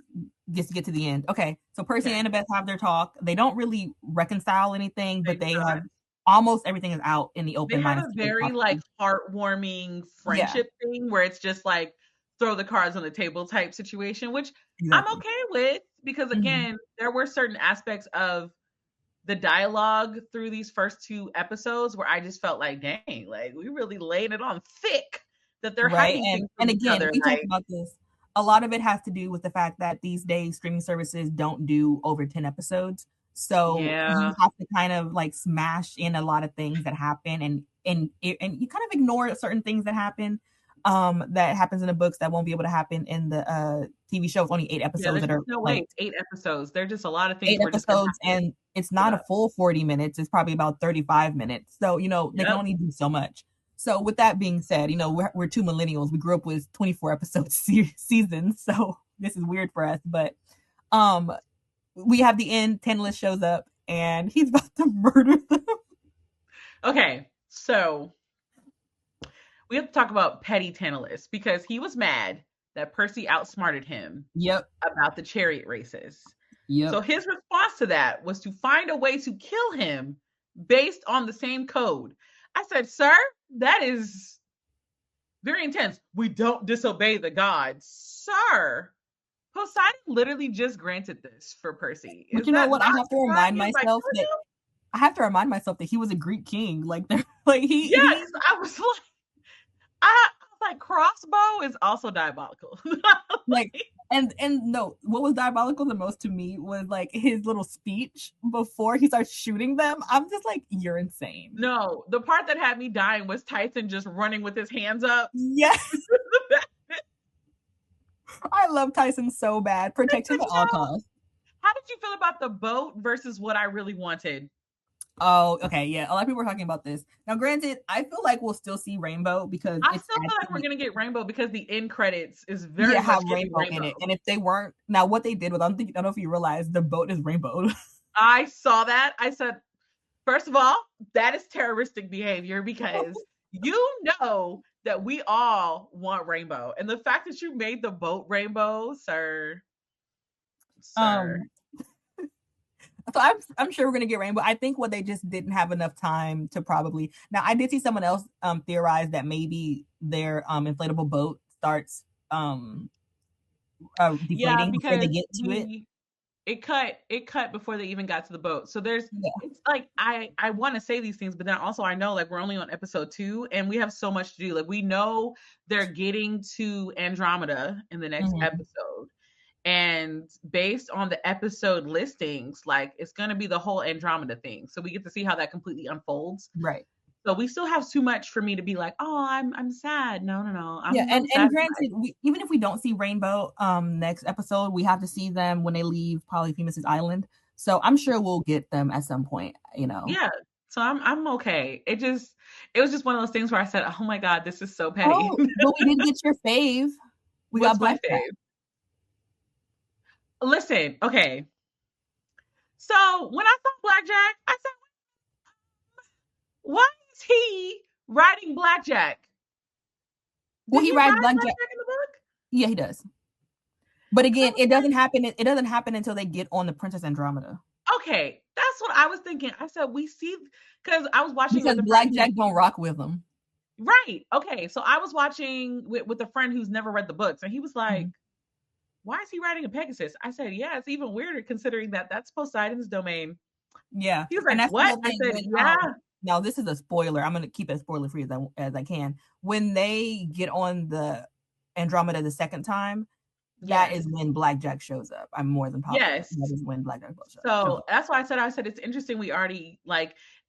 just get to the end. Okay, so Percy Okay. and Annabeth have their talk. They don't really reconcile anything, They but do they not. have almost everything is out in the They open have minus a the fake very like prophecy. heartwarming Yeah, friendship thing where it's just like throw the cards on the table type situation, which I'm exactly. okay with because Hmm. again, there were certain aspects of the dialogue through these first 2 episodes where I just felt like, dang, like we really laying it on thick that they're Right, hiding things and from each again, other. we talked Like, about this. A lot of it has to do with the fact that these days streaming services don't do over 10 episodes. So you yeah, have to kind of like smash in a lot of things that happen and and you kind of ignore certain things that happens in the books that won't be able to happen in the TV show. It's only 8 Yeah, episodes there's that just are no way like it's 8 episodes. There's just a lot of things 8 we're just gonna episodes, have to and it's give not a up. full 40 minutes. It's probably about 35 minutes. So, they can Yep. only do so much. So, with that being said, we're two millennials. We grew up with 24 episode seasons. So, this is weird for us. But um, we have the end. Tendless shows up and he's about to murder them. Okay, so we have to talk about Petty Tantalus because he was mad that Percy outsmarted him Yep. about the chariot races. So Yep. his response to that was to find a way to kill him based on the same code. I said, sir, that is very intense. We don't disobey the gods. Sir, Poseidon literally just granted this for Percy. But Is you know that what? not denying him by killing him? I have to remind myself that he was a Greek king. Like, like Yes, I was like, crossbow is also diabolical. like, and no, what was diabolical the most to me was like his little speech before he starts shooting them. I'm just like, you're insane. No, the part that had me dying was Tyson just running with his hands up. Yes. I love Tyson so bad. Protect him at all costs. How did you feel about the boat versus what I really wanted? Oh, okay, yeah. A lot of people are talking about this. Now, granted, I feel like we'll still see Rainbow because I it's still feel like we're gonna get Rainbow because the end credits is very much have Rainbow in it. And if they weren't, now what they did was, I don't know if you realize the boat is rainbow. I saw that. I said, first of all, that is terroristic behavior because you know that we all want rainbow. And the fact that you made the boat rainbow, sir. So I'm sure we're gonna get Rainbow. I think what they just didn't have enough time to probably. Now I did see someone else theorize that maybe their inflatable boat starts deflating before they because get to it. it cut before they even got to the boat. So there's Yeah. it's like I want to say these things, but then also I know like we're only on episode 2 and we have so much to do. Like we know they're getting to Andromeda in the next episode. And based on the episode listings, like it's going to be the whole Andromeda thing. So we get to see how that completely unfolds. Right. So we still have too much for me to be like, oh, I'm sad. No. And granted, even if we don't see Rainbow next episode, we have to see them when they leave Polyphemus' island. So I'm sure we'll get them at some point. Yeah. So I'm okay. It was just one of those things where I said, oh my God, this is so petty. Oh, but we didn't get your fave. What's my fave? Listen, okay. So when I saw Blackjack, I said, why is he riding Blackjack? Well, he rides Blackjack in the book? Yeah, he does. But again, it doesn't happen. It doesn't happen until they get on the Princess Andromeda. Okay, that's what I was thinking. I said we see because I was watching because Blackjack don't rock with them. Right. Okay. So I was watching with a friend who's never read the books, and he was like, why is he riding a Pegasus? I said, yeah, it's even weirder considering that that's Poseidon's domain. Yeah. He was like, what? I said, yeah. Now, this is a spoiler. I'm going to keep it spoiler free as I can. When they get on the Andromeda the second time, that is when Blackjack shows up. I'm more than positive. Yes. That is when Blackjack shows up. So that's why I said it's interesting. We already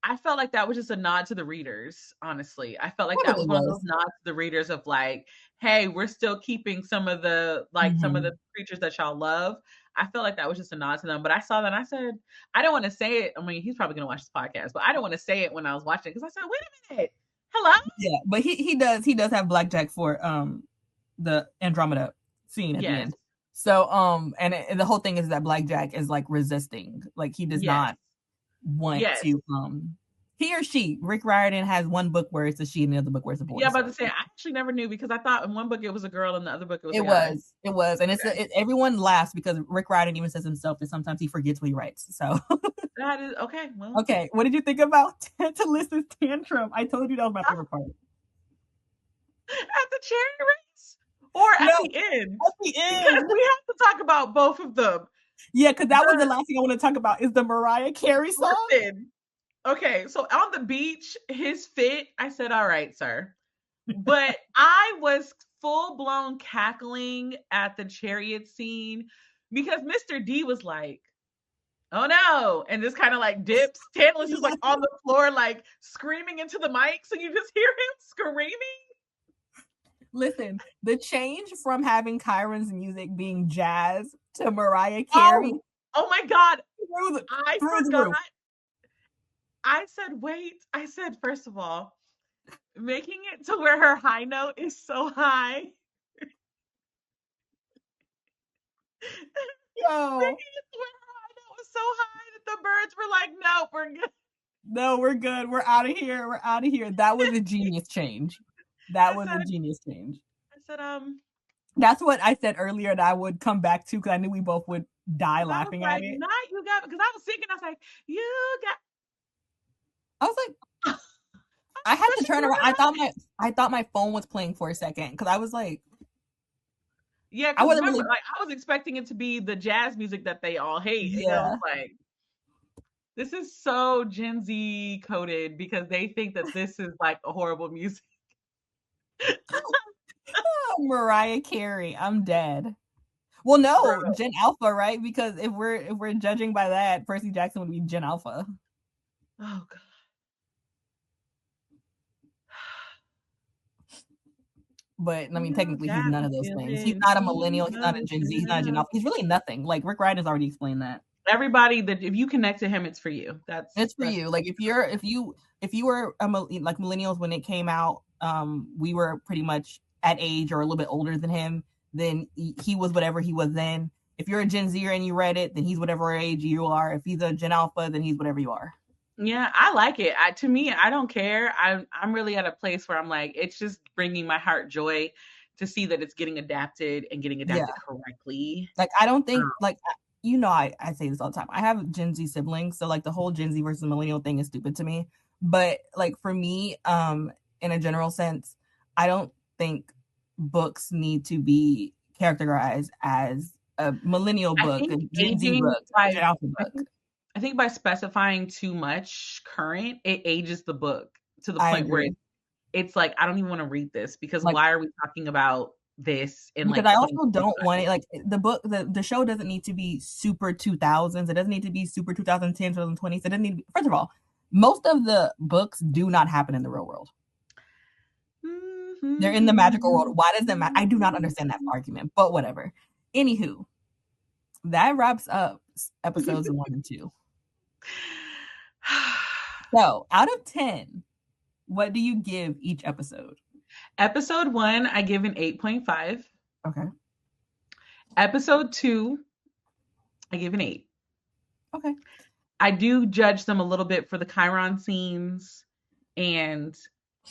I felt like that was just a nod to the readers, honestly. I felt like that was one of those nods to the readers of like, hey, we're still keeping some of the some of the creatures that y'all love. I felt like that was just a nod to them. But I saw that and I said, I don't want to say it. I mean, he's probably gonna watch this podcast, but I don't want to say it when I was watching it because I said, wait a minute. Hello? Yeah, but he does have Blackjack for the Andromeda scene at the end. So and the whole thing is that Blackjack is like resisting. Like he does not want to he or she, Rick Riordan has one book where it's a she and the other book where it's a boy. Yeah, I'm about to say I actually never knew because I thought in one book it was a girl and the other book it was a guy. It was. And it's everyone laughs because Rick Riordan even says himself that sometimes he forgets what he writes. So that is okay. Well, okay. What did you think about Tantalus's tantrum? I told you that was my favorite part. At the chariot race? Or at the end? At the end. Because we have to talk about both of them. Yeah, because that was the last thing I want to talk about is the Mariah Carey song. Listen, okay, so on the beach, his fit, I said, all right, sir. But I was full-blown cackling at the chariot scene because Mr. D was like, oh no, and just kind of like dips. Tantalus is like on the floor, like screaming into the mic, so you just hear him screaming. Listen, the change from having Kyron's music being jazz to Mariah Carey Oh, oh my God. I through the forgot. roof. I said, wait. I said, first of all, making it to where her high note is so high. Yo, Making it to where her high note was so high that the birds were like, no, we're good. no, we're good. We're out of here. We're out of here. That was a genius change. That was a genius change. I said, That's what I said earlier that I would come back to because I knew we both would die I was laughing at like, it. not you got, because I was thinking, I was like, you got. I was like, I had to turn around. I thought my phone was playing for a second because I was like, yeah, I because wasn't remember, really, like, I was expecting it to be the jazz music that they all hate. And I was yeah. like, this is so Gen Z coded because they think that this is like a horrible music. Oh, Mariah Carey, I'm dead. Well, no, Bro. Gen Alpha, right? Because if we're judging by that, Percy Jackson would be Gen Alpha. Oh God. But I mean, You technically, he's got none me of those things. He's feeling not a millennial. He's not a Gen Z. He's not a Gen emotional. Alpha. He's really nothing. Like Rick Rider's already explained that. Everybody that if you connect to him, it's for you. It's for That's you. Like if you were like millennials when it came out, we were pretty much at age or a little bit older than him. Then he was whatever he was then. If you're a Gen Zer and you read it, then he's whatever age you are. If he's a Gen Alpha, then he's whatever you are. yeah, I like it. To me, I don't care. I'm really at a place where I'm like, it's just bringing my heart joy to see that it's getting adapted and getting Yeah. adapted correctly. Like I don't think like I say this all the time. I have Gen Z siblings, so like the whole Gen Z versus millennial thing is stupid to me. But like for me, in a general sense, I don't think books need to be characterized as a millennial I book, a think Gen Z aging book, a by Gen Alpha I book. think I think by specifying too much current, it ages the book to the I point where agree. it's like I don't even want to read this because Like why are we talking about this in because like I also don't 2025? want it like the show doesn't need to be super 2000s. It doesn't need to be super 2010, 2020s. It doesn't need to be, first of all, most of the books do not happen in the real world. They're in the magical world. Why does that matter? I do not understand that argument, but whatever. Anywho, that wraps up episodes 1 and 2. So, out of 10, what do you give each episode? Episode 1, I give an 8.5. Okay. Episode 2, I give an 8. Okay. I do judge them a little bit for the Chiron scenes and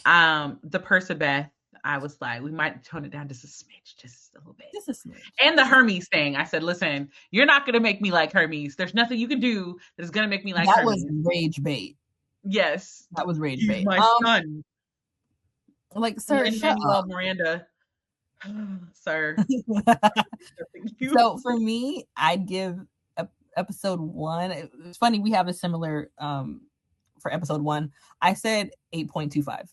the Persebeth. I was like, we might tone it down just a smidge, just a little bit. Just a smidge. And the Hermes thing. I said, listen, you're not going to make me like Hermes. There's nothing you can do that's going to make me like that Hermes. was rage bait. Yes. That was rage He's bait. my son. Like, sir, shut up. Miranda. Sir. So for me, I'd give episode 1. It's funny, we have a similar for episode 1. I said 8.25.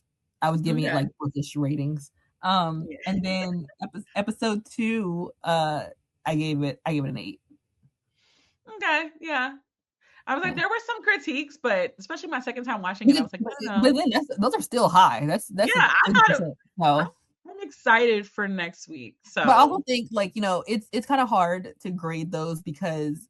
I was giving it like bookish ratings. And then episode 2, I gave it an 8. Okay, yeah. I was like, there were some critiques, but especially my second time watching it, I was like, no. But then those are still high. That's yeah. So I'm excited for next week. So, but I also think like it's kind of hard to grade those because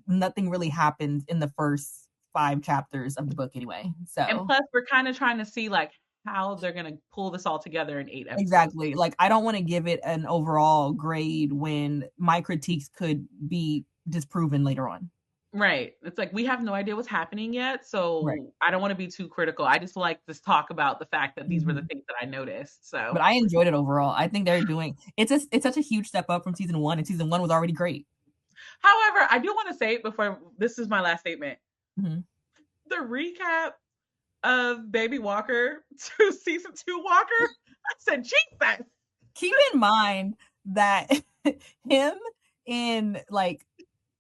nothing really happens in the first 5 chapters of the book anyway. So and plus, we're kind of trying to see like how they're gonna pull this all together in 8 episodes. Exactly. Like I don't want to give it an overall grade when my critiques could be disproven later on. Right. It's like we have no idea what's happening yet, so right. I don't want to be too critical. I just like to talk about the fact that these were the things that I noticed. So, but I enjoyed it overall. I think they're doing it's such a huge step up from season 1, and season 1 was already great. However, I do want to say before this is my last statement, the recap of Baby Walker to season 2 Walker. I said, Jesus. Keep in mind that him in like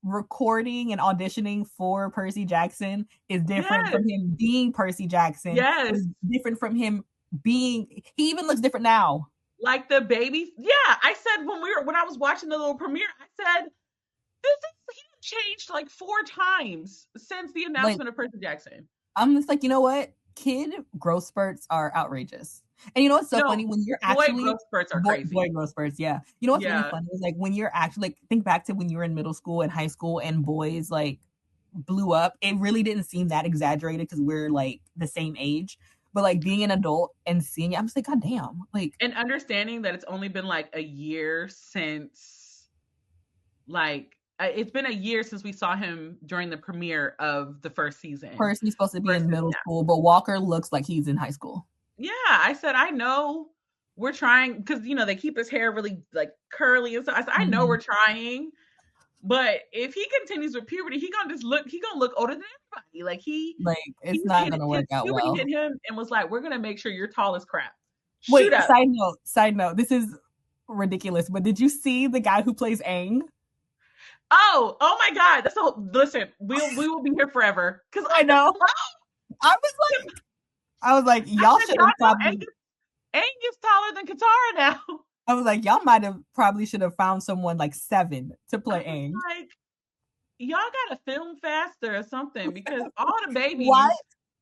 recording and auditioning for Percy Jackson is different from him being Percy Jackson. Yes. It's different from him being, he even looks different now. Like the baby. Yeah. I said when I was watching the little premiere, I said, he didn't aged like 4 times since the Like, announcement of Percy Jackson. I'm just like, you know what? Kid growth spurts are outrageous. And you know what's so No, funny? When you're boy actually growth spurts are boy crazy. growth spurts, yeah. You know what's really Yeah. funny is like when you're actually like think back to when you were in middle school and high school and boys like blew up. It really didn't seem that exaggerated because we're like the same age. But like being an adult and seeing it, I'm just like, God damn. Like And understanding that it's only been like a year since, like, it's been a year since we saw him during the premiere of the first season Percy's supposed to be in versus middle now. school, but Walker looks like he's in high school. Yeah, I said, I know we're trying because, they keep his hair really like curly and stuff. I said, I know Mhm. we're trying, but if he continues with puberty, he gonna look older than everybody. Like Like it's he's not gonna his work out puberty well. hit him and was like, we're gonna make sure you're tall as crap. Shoot Wait, up. side note. This is ridiculous, but did you see the guy who plays Aang? Oh my God. Listen, we will be here forever. Cause I know. I was I was like, I y'all said, should y'all have know probably Aang is taller than Katara now. I was like, y'all might have probably should have found someone like 7 to I play was Aang. like, y'all gotta film faster or something because all the What? babies are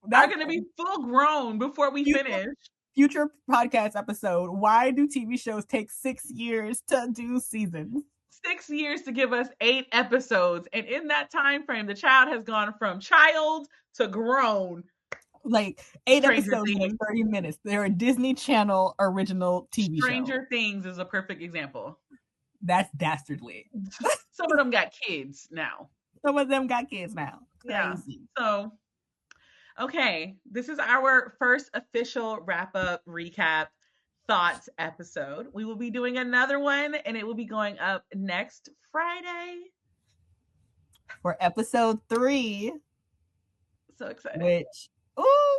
That's gonna be full grown before we future finish. future podcast episode. Why do TV shows take 6 years to do seasons? 6 years to give us 8 episodes. And in that time frame, the child has gone from child to grown. Like 8 Stranger episodes in Things. 30 minutes. They're a Disney Channel original TV show. Stranger Things is a perfect example. That's dastardly. Some of them got kids now. Some of them got kids now. Yeah. Crazy. So, okay. This is our first official wrap up recap thoughts episode. We will be doing another one and it will be going up next Friday. For episode 3, So excited. which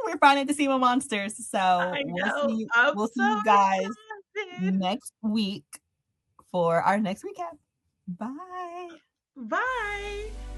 we're finding to see my monsters. So I know. I'm we'll see so you guys excited. next week for our next recap. Bye. Bye.